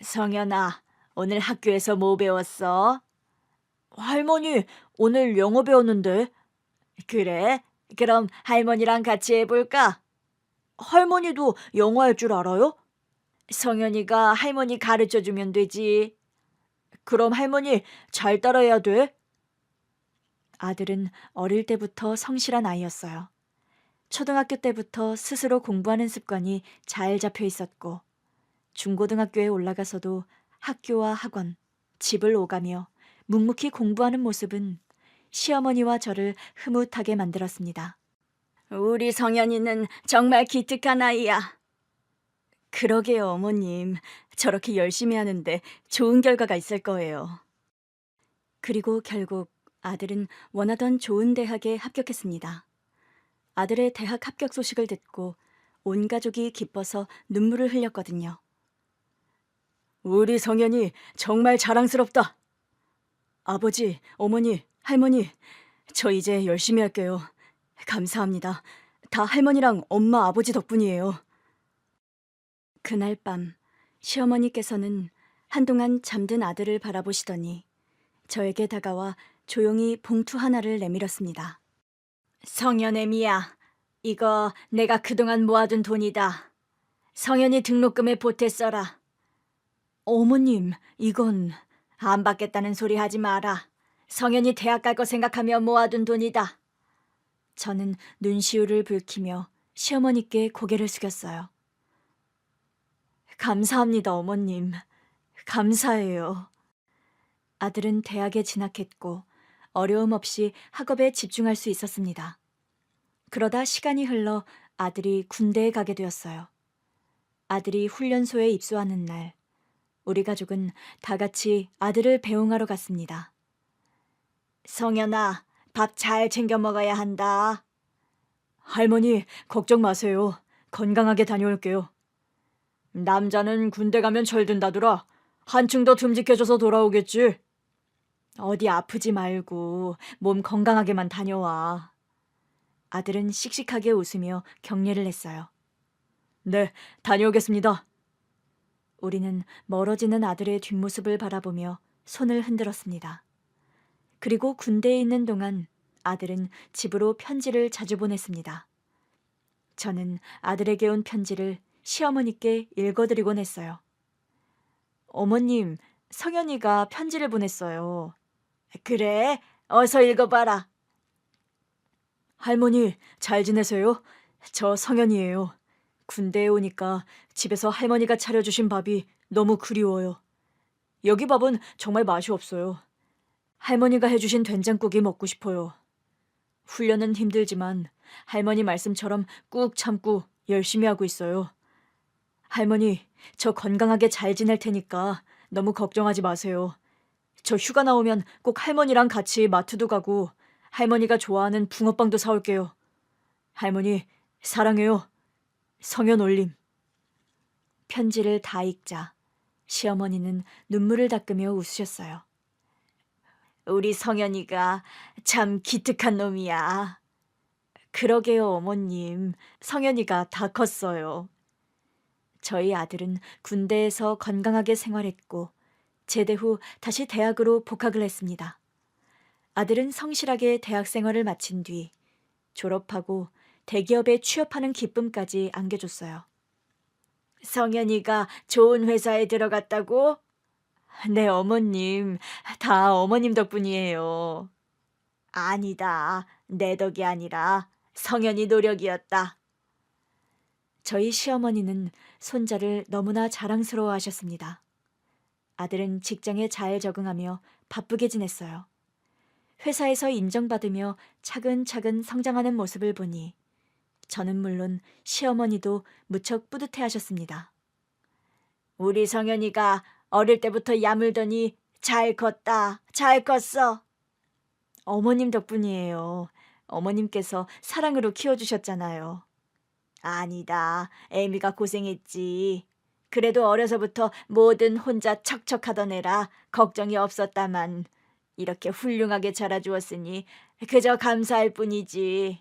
성현아, 오늘 학교에서 뭐 배웠어? 할머니, 오늘 영어 배웠는데. 그래? 그럼 할머니랑 같이 해볼까? 할머니도 영어 할 줄 알아요? 성현이가 할머니 가르쳐주면 되지. 그럼 할머니 잘 따라해야 돼. 아들은 어릴 때부터 성실한 아이였어요. 초등학교 때부터 스스로 공부하는 습관이 잘 잡혀 있었고 중고등학교에 올라가서도 학교와 학원, 집을 오가며 묵묵히 공부하는 모습은 시어머니와 저를 흐뭇하게 만들었습니다. 우리 성현이는 정말 기특한 아이야. 그러게요, 어머님. 저렇게 열심히 하는데 좋은 결과가 있을 거예요. 그리고 결국 아들은 원하던 좋은 대학에 합격했습니다. 아들의 대학 합격 소식을 듣고 온 가족이 기뻐서 눈물을 흘렸거든요. 우리 성현이 정말 자랑스럽다. 아버지, 어머니, 할머니, 저 이제 열심히 할게요. 감사합니다. 다 할머니랑 엄마, 아버지 덕분이에요. 그날 밤 시어머니께서는 한동안 잠든 아들을 바라보시더니 저에게 다가와 조용히 봉투 하나를 내밀었습니다. 성현의 미야, 이거 내가 그동안 모아둔 돈이다. 성현이 등록금에 보태 써라. 어머님, 이건... 안 받겠다는 소리 하지 마라. 성현이 대학 갈 거 생각하며 모아둔 돈이다. 저는 눈시울을 붉히며 시어머니께 고개를 숙였어요. 감사합니다, 어머님. 감사해요. 아들은 대학에 진학했고 어려움 없이 학업에 집중할 수 있었습니다. 그러다 시간이 흘러 아들이 군대에 가게 되었어요. 아들이 훈련소에 입소하는 날, 우리 가족은 다 같이 아들을 배웅하러 갔습니다. 성현아, 밥 잘 챙겨 먹어야 한다. 할머니, 걱정 마세요. 건강하게 다녀올게요. 남자는 군대 가면 철든다더라. 한층 더 듬직해져서 돌아오겠지. 어디 아프지 말고 몸 건강하게만 다녀와. 아들은 씩씩하게 웃으며 격려를 했어요. 네, 다녀오겠습니다. 우리는 멀어지는 아들의 뒷모습을 바라보며 손을 흔들었습니다. 그리고 군대에 있는 동안 아들은 집으로 편지를 자주 보냈습니다. 저는 아들에게 온 편지를 시어머니께 읽어드리곤 했어요. 어머님, 성현이가 편지를 보냈어요. 그래? 어서 읽어봐라. 할머니, 잘 지내세요? 저 성현이에요. 군대에 오니까 집에서 할머니가 차려주신 밥이 너무 그리워요. 여기 밥은 정말 맛이 없어요. 할머니가 해주신 된장국이 먹고 싶어요. 훈련은 힘들지만 할머니 말씀처럼 꾹 참고 열심히 하고 있어요. 할머니, 저 건강하게 잘 지낼 테니까 너무 걱정하지 마세요. 저 휴가 나오면 꼭 할머니랑 같이 마트도 가고 할머니가 좋아하는 붕어빵도 사올게요. 할머니, 사랑해요. 성현 올림. 편지를 다 읽자 시어머니는 눈물을 닦으며 웃으셨어요. 우리 성현이가 참 기특한 놈이야. 그러게요, 어머님. 성현이가 다 컸어요. 저희 아들은 군대에서 건강하게 생활했고 제대 후 다시 대학으로 복학을 했습니다. 아들은 성실하게 대학 생활을 마친 뒤 졸업하고 대기업에 취업하는 기쁨까지 안겨줬어요. 성현이가 좋은 회사에 들어갔다고? 네, 어머님. 다 어머님 덕분이에요. 아니다. 내 덕이 아니라 성현이 노력이었다. 저희 시어머니는 손자를 너무나 자랑스러워 하셨습니다. 아들은 직장에 잘 적응하며 바쁘게 지냈어요. 회사에서 인정받으며 차근차근 성장하는 모습을 보니 저는 물론 시어머니도 무척 뿌듯해 하셨습니다. 우리 성현이가 어릴 때부터 야물더니 잘 컸다. 잘 컸어. 어머님 덕분이에요. 어머님께서 사랑으로 키워주셨잖아요. 아니다. 애미가 고생했지. 그래도 어려서부터 뭐든 혼자 척척하던 애라 걱정이 없었다만 이렇게 훌륭하게 자라주었으니 그저 감사할 뿐이지.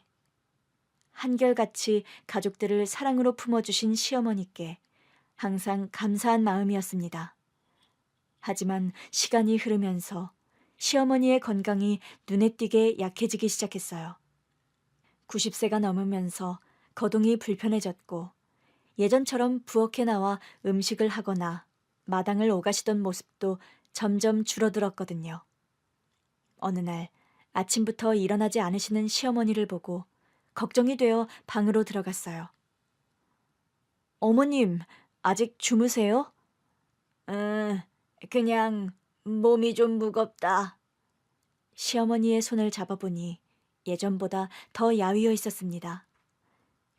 한결같이 가족들을 사랑으로 품어주신 시어머니께 항상 감사한 마음이었습니다. 하지만 시간이 흐르면서 시어머니의 건강이 눈에 띄게 약해지기 시작했어요. 90세가 넘으면서 거동이 불편해졌고 예전처럼 부엌에 나와 음식을 하거나 마당을 오가시던 모습도 점점 줄어들었거든요. 어느 날 아침부터 일어나지 않으시는 시어머니를 보고 걱정이 되어 방으로 들어갔어요. 어머님, 아직 주무세요? 그냥 몸이 좀 무겁다. 시어머니의 손을 잡아보니 예전보다 더 야위어 있었습니다.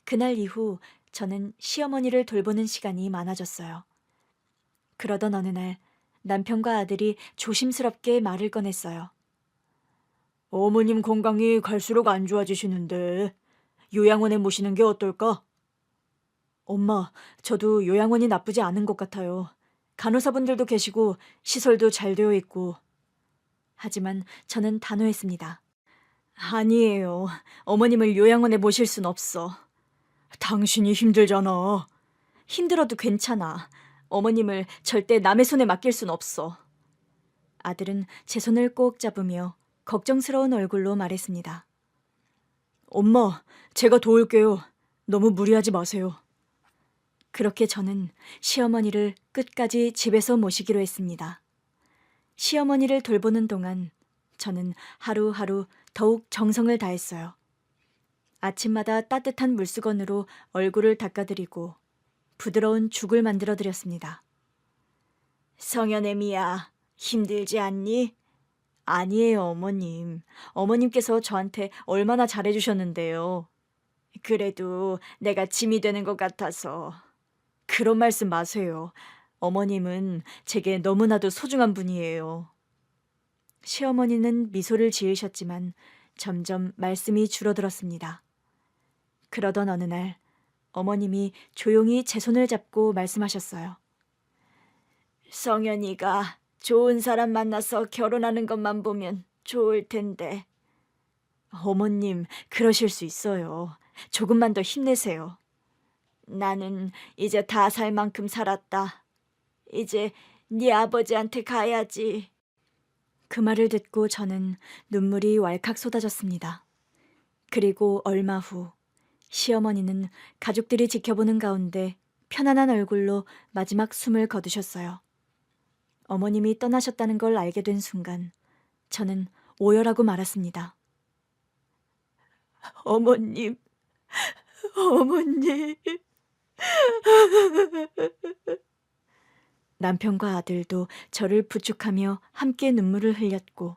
그날 이후 저는 시어머니를 돌보는 시간이 많아졌어요. 그러던 어느 날 남편과 아들이 조심스럽게 말을 꺼냈어요. 어머님 건강이 갈수록 안 좋아지시는데 요양원에 모시는 게 어떨까? 엄마, 저도 요양원이 나쁘지 않은 것 같아요. 간호사분들도 계시고 시설도 잘 되어 있고. 하지만 저는 단호했습니다. 아니에요. 어머님을 요양원에 모실 순 없어. 당신이 힘들잖아. 힘들어도 괜찮아. 어머님을 절대 남의 손에 맡길 순 없어. 아들은 제 손을 꼭 잡으며 걱정스러운 얼굴로 말했습니다. 엄마, 제가 도울게요. 너무 무리하지 마세요. 그렇게 저는 시어머니를 끝까지 집에서 모시기로 했습니다. 시어머니를 돌보는 동안 저는 하루하루 더욱 정성을 다했어요. 아침마다 따뜻한 물수건으로 얼굴을 닦아드리고 부드러운 죽을 만들어 드렸습니다. 성현애미야, 힘들지 않니? 아니에요, 어머님. 어머님께서 저한테 얼마나 잘해주셨는데요. 그래도 내가 짐이 되는 것 같아서. 그런 말씀 마세요. 어머님은 제게 너무나도 소중한 분이에요. 시어머니는 미소를 지으셨지만 점점 말씀이 줄어들었습니다. 그러던 어느 날 어머님이 조용히 제 손을 잡고 말씀하셨어요. 성현이가 좋은 사람 만나서 결혼하는 것만 보면 좋을 텐데. 어머님, 그러실 수 있어요. 조금만 더 힘내세요. 나는 이제 다 살 만큼 살았다. 이제 네 아버지한테 가야지. 그 말을 듣고 저는 눈물이 왈칵 쏟아졌습니다. 그리고 얼마 후 시어머니는 가족들이 지켜보는 가운데 편안한 얼굴로 마지막 숨을 거두셨어요. 어머님이 떠나셨다는 걸 알게 된 순간 저는 오열하고 말았습니다. 어머님, 어머님. 남편과 아들도 저를 부축하며 함께 눈물을 흘렸고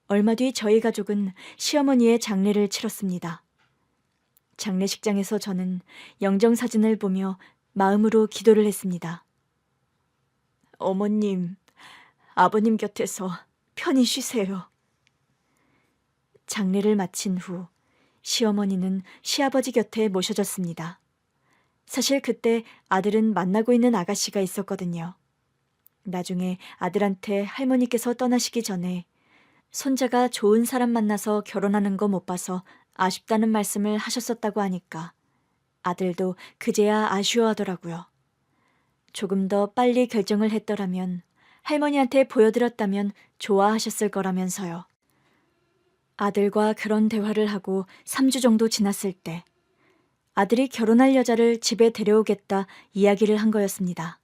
얼마 뒤 저희 가족은 시어머니의 장례를 치렀습니다. 장례식장에서 저는 영정사진을 보며 마음으로 기도를 했습니다. 어머님, 아버님 곁에서 편히 쉬세요. 장례를 마친 후 시어머니는 시아버지 곁에 모셔졌습니다. 사실 그때 아들은 만나고 있는 아가씨가 있었거든요. 나중에 아들한테 할머니께서 떠나시기 전에 손자가 좋은 사람 만나서 결혼하는 거 못 봐서 아쉽다는 말씀을 하셨었다고 하니까 아들도 그제야 아쉬워하더라고요. 조금 더 빨리 결정을 했더라면 할머니한테 보여드렸다면 좋아하셨을 거라면서요. 아들과 그런 대화를 하고 3주 정도 지났을 때 아들이 결혼할 여자를 집에 데려오겠다 이야기를 한 거였습니다.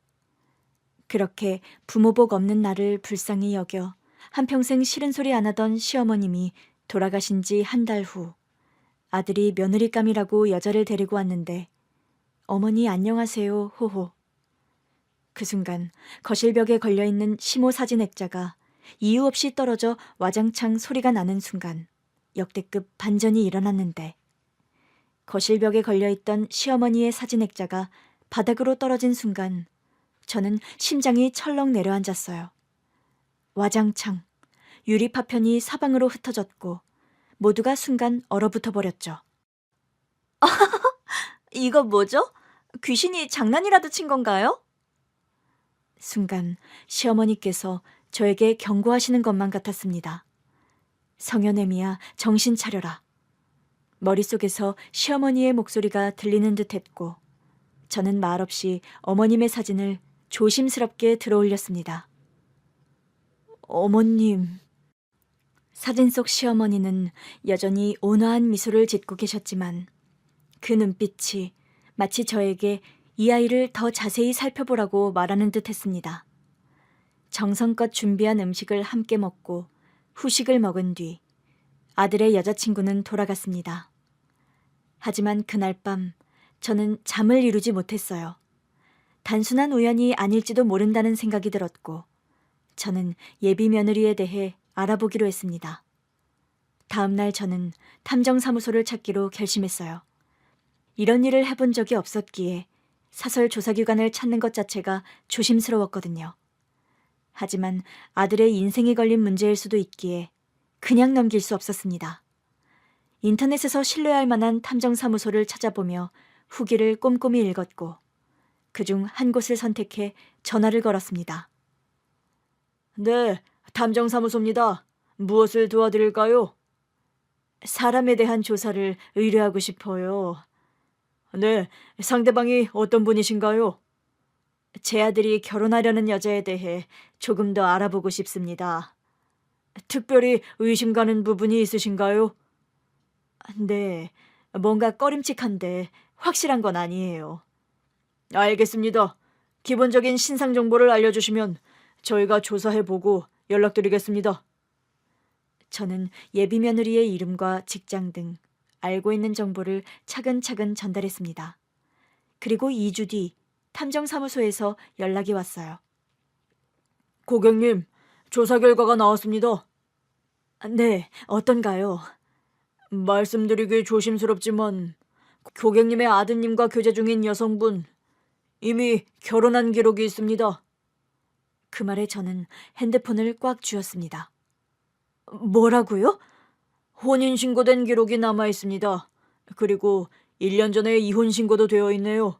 그렇게 부모복 없는 나를 불쌍히 여겨 한평생 싫은 소리 안 하던 시어머님이 돌아가신 지 한 달 후 아들이 며느리감이라고 여자를 데리고 왔는데 어머니 안녕하세요 호호. 그 순간 거실벽에 걸려있는 시모 사진 액자가 이유 없이 떨어져 와장창 소리가 나는 순간 역대급 반전이 일어났는데 거실벽에 걸려있던 시어머니의 사진 액자가 바닥으로 떨어진 순간 저는 심장이 철렁 내려앉았어요. 와장창 유리 파편이 사방으로 흩어졌고 모두가 순간 얼어붙어 버렸죠. 이거 뭐죠? 귀신이 장난이라도 친 건가요? 순간 시어머니께서 저에게 경고하시는 것만 같았습니다. 성현애미야, 정신 차려라. 머릿속에서 시어머니의 목소리가 들리는 듯했고 저는 말없이 어머님의 사진을 조심스럽게 들어올렸습니다. 어머님. 사진 속 시어머니는 여전히 온화한 미소를 짓고 계셨지만 그 눈빛이 마치 저에게 이 아이를 더 자세히 살펴보라고 말하는 듯 했습니다. 정성껏 준비한 음식을 함께 먹고 후식을 먹은 뒤 아들의 여자친구는 돌아갔습니다. 하지만 그날 밤 저는 잠을 이루지 못했어요. 단순한 우연이 아닐지도 모른다는 생각이 들었고 저는 예비 며느리에 대해 알아보기로 했습니다. 다음 날 저는 탐정사무소를 찾기로 결심했어요. 이런 일을 해본 적이 없었기에 사설 조사기관을 찾는 것 자체가 조심스러웠거든요. 하지만 아들의 인생이 걸린 문제일 수도 있기에 그냥 넘길 수 없었습니다. 인터넷에서 신뢰할 만한 탐정사무소를 찾아보며 후기를 꼼꼼히 읽었고 그중 한 곳을 선택해 전화를 걸었습니다. 네, 탐정사무소입니다. 무엇을 도와드릴까요? 사람에 대한 조사를 의뢰하고 싶어요. 네, 상대방이 어떤 분이신가요? 제 아들이 결혼하려는 여자에 대해 조금 더 알아보고 싶습니다. 특별히 의심 가는 부분이 있으신가요? 네, 뭔가 꺼림칙한데 확실한 건 아니에요. 알겠습니다. 기본적인 신상 정보를 알려주시면 저희가 조사해보고 연락드리겠습니다. 저는 예비 며느리의 이름과 직장 등 알고 있는 정보를 차근차근 전달했습니다. 그리고 2주 뒤 탐정사무소에서 연락이 왔어요. 고객님, 조사 결과가 나왔습니다. 네, 어떤가요? 말씀드리기 조심스럽지만 고객님의 아드님과 교제 중인 여성분 이미 결혼한 기록이 있습니다. 그 말에 저는 핸드폰을 꽉 쥐었습니다. 뭐라고요? 혼인신고된 기록이 남아 있습니다. 그리고 1년 전에 이혼신고도 되어 있네요.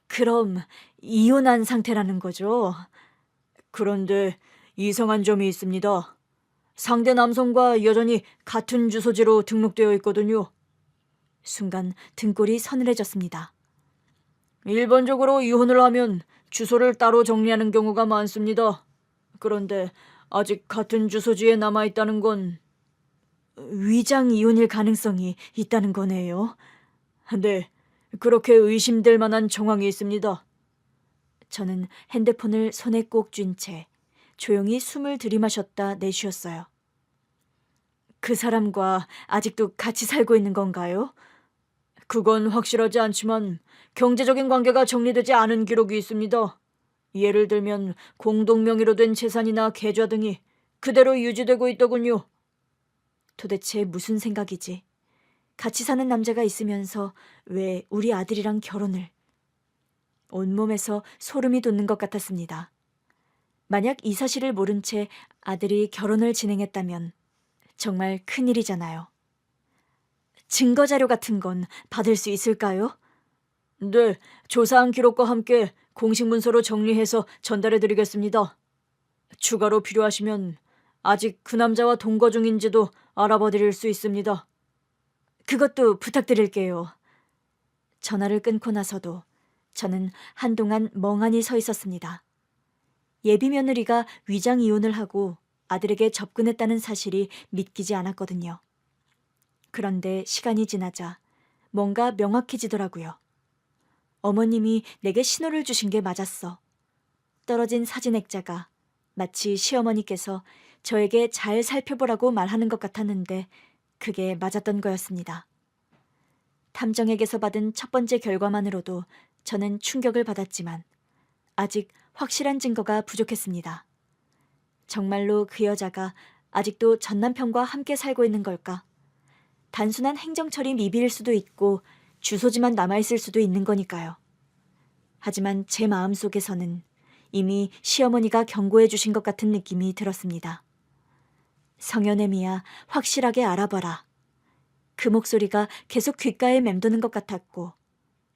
그럼 이혼한 상태라는 거죠? 그런데 이상한 점이 있습니다. 상대 남성과 여전히 같은 주소지로 등록되어 있거든요. 순간 등골이 서늘해졌습니다. 일반적으로 이혼을 하면 주소를 따로 정리하는 경우가 많습니다. 그런데 아직 같은 주소지에 남아있다는 건 위장 이혼일 가능성이 있다는 거네요. 네, 그렇게 의심될 만한 정황이 있습니다. 저는 핸드폰을 손에 꼭 쥔 채 조용히 숨을 들이마셨다 내쉬었어요. 그 사람과 아직도 같이 살고 있는 건가요? 그건 확실하지 않지만 경제적인 관계가 정리되지 않은 기록이 있습니다. 예를 들면 공동명의로 된 재산이나 계좌 등이 그대로 유지되고 있더군요. 도대체 무슨 생각이지? 같이 사는 남자가 있으면서 왜 우리 아들이랑 결혼을? 온몸에서 소름이 돋는 것 같았습니다. 만약 이 사실을 모른 채 아들이 결혼을 진행했다면 정말 큰일이잖아요. 증거 자료 같은 건 받을 수 있을까요? 네, 조사한 기록과 함께 공식 문서로 정리해서 전달해 드리겠습니다. 추가로 필요하시면 아직 그 남자와 동거 중인지도 알아봐 드릴 수 있습니다. 그것도 부탁드릴게요. 전화를 끊고 나서도 저는 한동안 멍하니 서 있었습니다. 예비 며느리가 위장 이혼을 하고 아들에게 접근했다는 사실이 믿기지 않았거든요. 그런데 시간이 지나자 뭔가 명확해지더라고요. 어머님이 내게 신호를 주신 게 맞았어. 떨어진 사진 액자가 마치 시어머니께서 저에게 잘 살펴보라고 말하는 것 같았는데 그게 맞았던 거였습니다. 탐정에게서 받은 첫 번째 결과만으로도 저는 충격을 받았지만 아직 확실한 증거가 부족했습니다. 정말로 그 여자가 아직도 전 남편과 함께 살고 있는 걸까? 단순한 행정처리 미비일 수도 있고 주소지만 남아있을 수도 있는 거니까요. 하지만 제 마음속에서는 이미 시어머니가 경고해 주신 것 같은 느낌이 들었습니다. 성현애미야, 확실하게 알아봐라. 그 목소리가 계속 귓가에 맴도는 것 같았고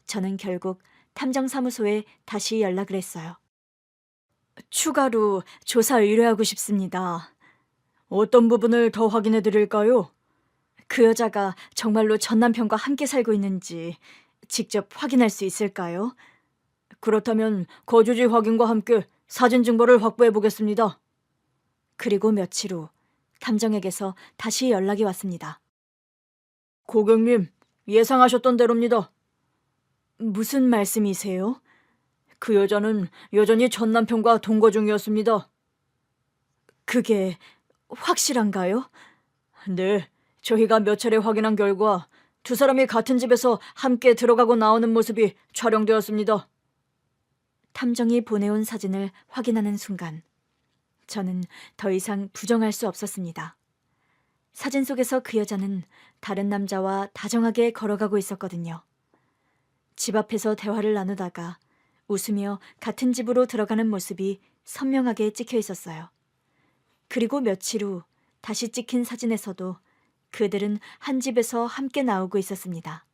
저는 결국 탐정사무소에 다시 연락을 했어요. 추가로 조사 의뢰하고 싶습니다. 어떤 부분을 더 확인해 드릴까요? 그 여자가 정말로 전 남편과 함께 살고 있는지 직접 확인할 수 있을까요? 그렇다면 거주지 확인과 함께 사진 증거를 확보해 보겠습니다. 그리고 며칠 후 탐정에게서 다시 연락이 왔습니다. 고객님, 예상하셨던 대로입니다. 무슨 말씀이세요? 그 여자는 여전히 전 남편과 동거 중이었습니다. 그게 확실한가요? 네, 저희가 몇 차례 확인한 결과 두 사람이 같은 집에서 함께 들어가고 나오는 모습이 촬영되었습니다. 탐정이 보내온 사진을 확인하는 순간 저는 더 이상 부정할 수 없었습니다. 사진 속에서 그 여자는 다른 남자와 다정하게 걸어가고 있었거든요. 집 앞에서 대화를 나누다가 웃으며 같은 집으로 들어가는 모습이 선명하게 찍혀 있었어요. 그리고 며칠 후 다시 찍힌 사진에서도 그들은 한 집에서 함께 나오고 있었습니다.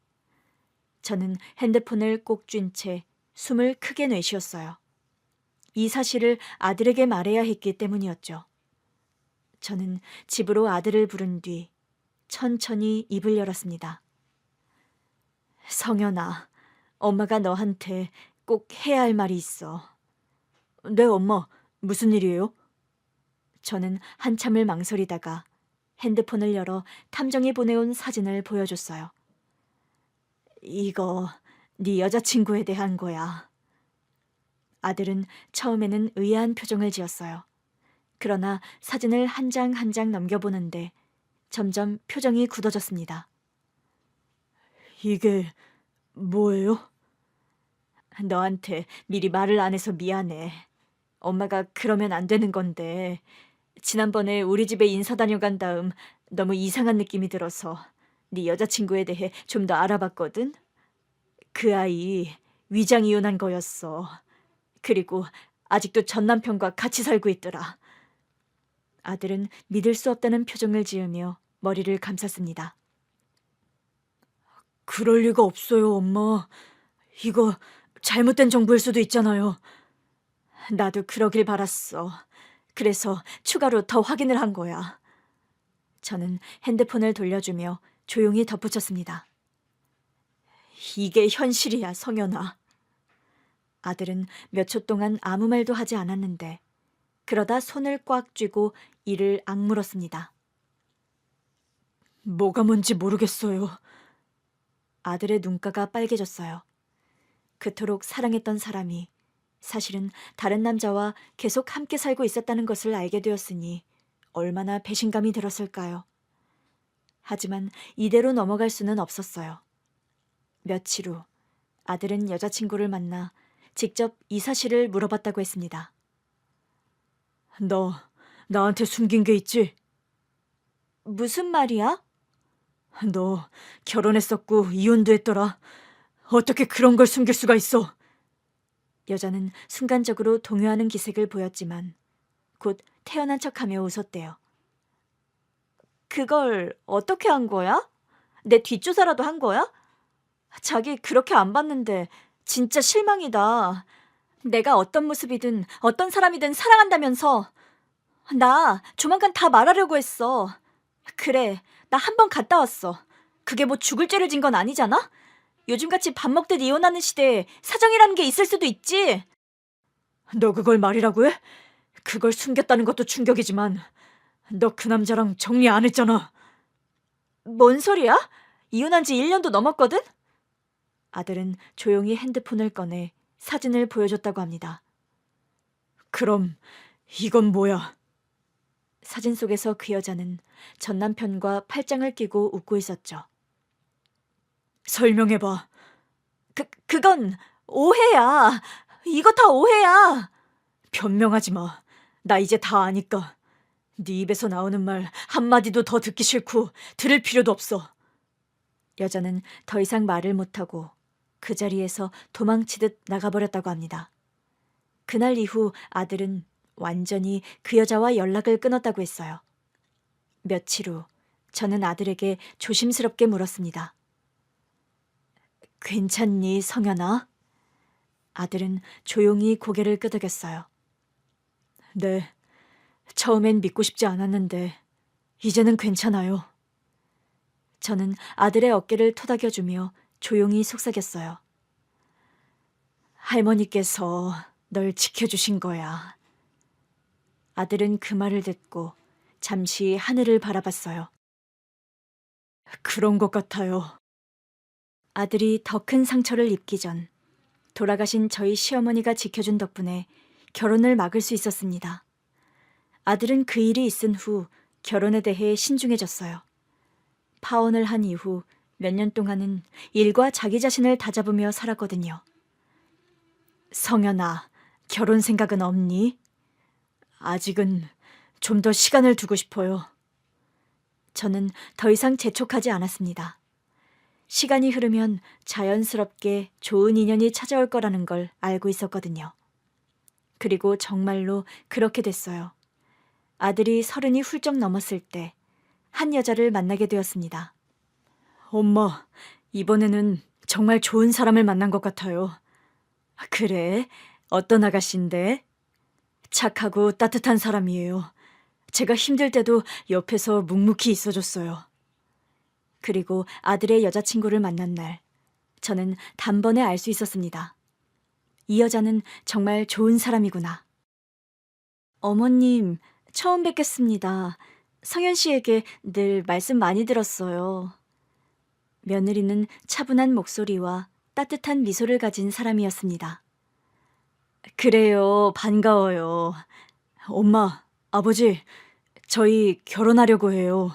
저는 핸드폰을 꼭 쥔 채 숨을 크게 내쉬었어요. 이 사실을 아들에게 말해야 했기 때문이었죠. 저는 집으로 아들을 부른 뒤 천천히 입을 열었습니다. 성현아, 엄마가 너한테 꼭 해야 할 말이 있어. 네, 엄마. 무슨 일이에요? 저는 한참을 망설이다가 핸드폰을 열어 탐정이 보내온 사진을 보여줬어요. 이거 네 여자친구에 대한 거야. 아들은 처음에는 의아한 표정을 지었어요. 그러나 사진을 한 장 한 장 넘겨보는데 점점 표정이 굳어졌습니다. 이게 뭐예요? 너한테 미리 말을 안 해서 미안해. 엄마가 그러면 안 되는 건데 지난번에 우리 집에 인사 다녀간 다음 너무 이상한 느낌이 들어서 네 여자친구에 대해 좀 더 알아봤거든. 그 아이 위장 이혼한 거였어. 그리고 아직도 전 남편과 같이 살고 있더라. 아들은 믿을 수 없다는 표정을 지으며 머리를 감쌌습니다. 그럴 리가 없어요, 엄마. 이거 잘못된 정보일 수도 있잖아요. 나도 그러길 바랐어. 그래서 추가로 더 확인을 한 거야. 저는 핸드폰을 돌려주며 조용히 덧붙였습니다. 이게 현실이야, 성현아. 아들은 몇 초 동안 아무 말도 하지 않았는데 그러다 손을 꽉 쥐고 이를 악물었습니다. 뭐가 뭔지 모르겠어요. 아들의 눈가가 빨개졌어요. 그토록 사랑했던 사람이 사실은 다른 남자와 계속 함께 살고 있었다는 것을 알게 되었으니 얼마나 배신감이 들었을까요? 하지만 이대로 넘어갈 수는 없었어요. 며칠 후 아들은 여자친구를 만나 직접 이 사실을 물어봤다고 했습니다. 너 나한테 숨긴 게 있지? 무슨 말이야? 너 결혼했었고 이혼도 했더라. 어떻게 그런 걸 숨길 수가 있어? 여자는 순간적으로 동요하는 기색을 보였지만 곧 태연한 척하며 웃었대요. 그걸 어떻게 한 거야? 내 뒷조사라도 한 거야? 자기 그렇게 안 봤는데 진짜 실망이다. 내가 어떤 모습이든 어떤 사람이든 사랑한다면서. 나 조만간 다 말하려고 했어. 그래, 나 한 번 갔다 왔어. 그게 뭐 죽을 죄를 진 건 아니잖아? 요즘같이 밥 먹듯 이혼하는 시대에 사정이라는 게 있을 수도 있지. 너 그걸 말이라고 해? 그걸 숨겼다는 것도 충격이지만 너 그 남자랑 정리 안 했잖아. 뭔 소리야? 이혼한 지 1년도 넘었거든? 아들은 조용히 핸드폰을 꺼내 사진을 보여줬다고 합니다. 그럼 이건 뭐야? 사진 속에서 그 여자는 전 남편과 팔짱을 끼고 웃고 있었죠. 설명해봐. 그건 오해야. 이거 다 오해야. 변명하지 마. 나 이제 다 아니까. 네 입에서 나오는 말 한마디도 더 듣기 싫고 들을 필요도 없어. 여자는 더 이상 말을 못하고 그 자리에서 도망치듯 나가버렸다고 합니다. 그날 이후 아들은 완전히 그 여자와 연락을 끊었다고 했어요. 며칠 후 저는 아들에게 조심스럽게 물었습니다. 괜찮니, 성현아? 아들은 조용히 고개를 끄덕였어요. 네, 처음엔 믿고 싶지 않았는데 이제는 괜찮아요. 저는 아들의 어깨를 토닥여주며 조용히 속삭였어요. 할머니께서 널 지켜주신 거야. 아들은 그 말을 듣고 잠시 하늘을 바라봤어요. 그런 것 같아요. 아들이 더 큰 상처를 입기 전 돌아가신 저희 시어머니가 지켜준 덕분에 결혼을 막을 수 있었습니다. 아들은 그 일이 있은 후 결혼에 대해 신중해졌어요. 파혼을 한 이후 몇 년 동안은 일과 자기 자신을 다잡으며 살았거든요. 성현아, 결혼 생각은 없니? 아직은 좀 더 시간을 두고 싶어요. 저는 더 이상 재촉하지 않았습니다. 시간이 흐르면 자연스럽게 좋은 인연이 찾아올 거라는 걸 알고 있었거든요. 그리고 정말로 그렇게 됐어요. 아들이 30이 훌쩍 넘었을 때 한 여자를 만나게 되었습니다. 엄마, 이번에는 정말 좋은 사람을 만난 것 같아요. 그래? 어떤 아가씨인데? 착하고 따뜻한 사람이에요. 제가 힘들 때도 옆에서 묵묵히 있어줬어요. 그리고 아들의 여자친구를 만난 날, 저는 단번에 알 수 있었습니다. 이 여자는 정말 좋은 사람이구나. 어머님, 처음 뵙겠습니다. 성현 씨에게 늘 말씀 많이 들었어요. 며느리는 차분한 목소리와 따뜻한 미소를 가진 사람이었습니다. 그래요, 반가워요. 엄마, 아버지, 저희 결혼하려고 해요.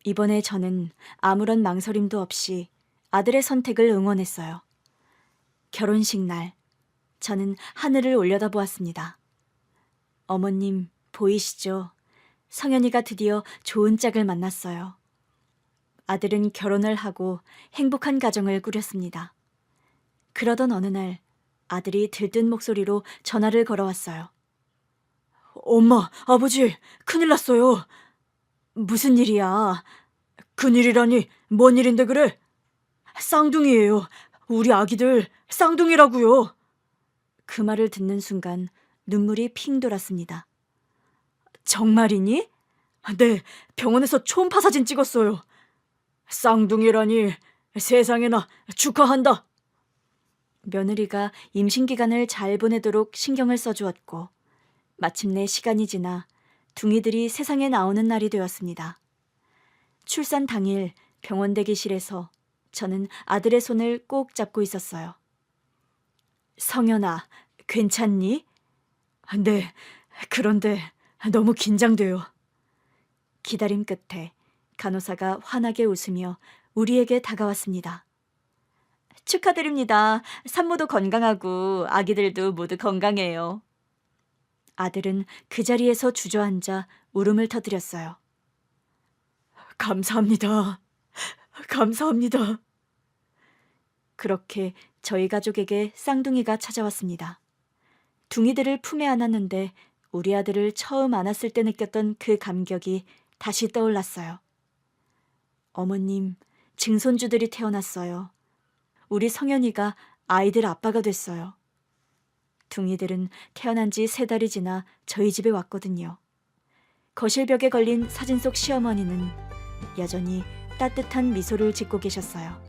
이번에 저는 아무런 망설임도 없이 아들의 선택을 응원했어요. 결혼식 날, 저는 하늘을 올려다보았습니다. 어머님, 보이시죠? 성현이가 드디어 좋은 짝을 만났어요. 아들은 결혼을 하고 행복한 가정을 꾸렸습니다. 그러던 어느 날 아들이 들뜬 목소리로 전화를 걸어왔어요. 엄마, 아버지, 큰일 났어요. 무슨 일이야? 큰일이라니, 뭔 일인데 그래? 쌍둥이에요. 우리 아기들 쌍둥이라고요. 그 말을 듣는 순간 눈물이 핑 돌았습니다. 정말이니? 네, 병원에서 초음파 사진 찍었어요. 쌍둥이라니, 세상에나 축하한다. 며느리가 임신 기간을 잘 보내도록 신경을 써주었고 마침내 시간이 지나 둥이들이 세상에 나오는 날이 되었습니다. 출산 당일 병원 대기실에서 저는 아들의 손을 꼭 잡고 있었어요. 성현아, 괜찮니? 네, 그런데 너무 긴장돼요. 기다림 끝에 간호사가 환하게 웃으며 우리에게 다가왔습니다. 축하드립니다. 산모도 건강하고 아기들도 모두 건강해요. 아들은 그 자리에서 주저앉아 울음을 터뜨렸어요. 감사합니다. 감사합니다. 그렇게 저희 가족에게 쌍둥이가 찾아왔습니다. 둥이들을 품에 안았는데 우리 아들을 처음 안았을 때 느꼈던 그 감격이 다시 떠올랐어요. 어머님, 증손주들이 태어났어요. 우리 성현이가 아이들 아빠가 됐어요. 둥이들은 태어난 지 3달이 지나 저희 집에 왔거든요. 거실벽에 걸린 사진 속 시어머니는 여전히 따뜻한 미소를 짓고 계셨어요.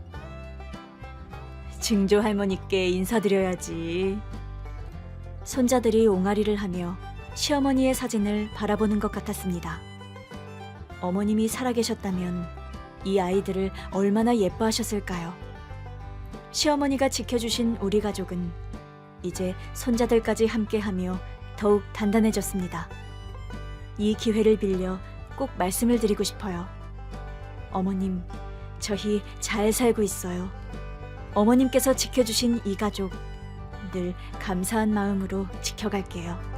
증조 할머니께 인사드려야지. 손자들이 옹알이를 하며 시어머니의 사진을 바라보는 것 같았습니다. 어머님이 살아계셨다면 이 아이들을 얼마나 예뻐하셨을까요? 시어머니가 지켜주신 우리 가족은 이제 손자들까지 함께하며 더욱 단단해졌습니다. 이 기회를 빌려 꼭 말씀을 드리고 싶어요. 어머님, 저희 잘 살고 있어요. 어머님께서 지켜주신 이 가족 늘 감사한 마음으로 지켜갈게요.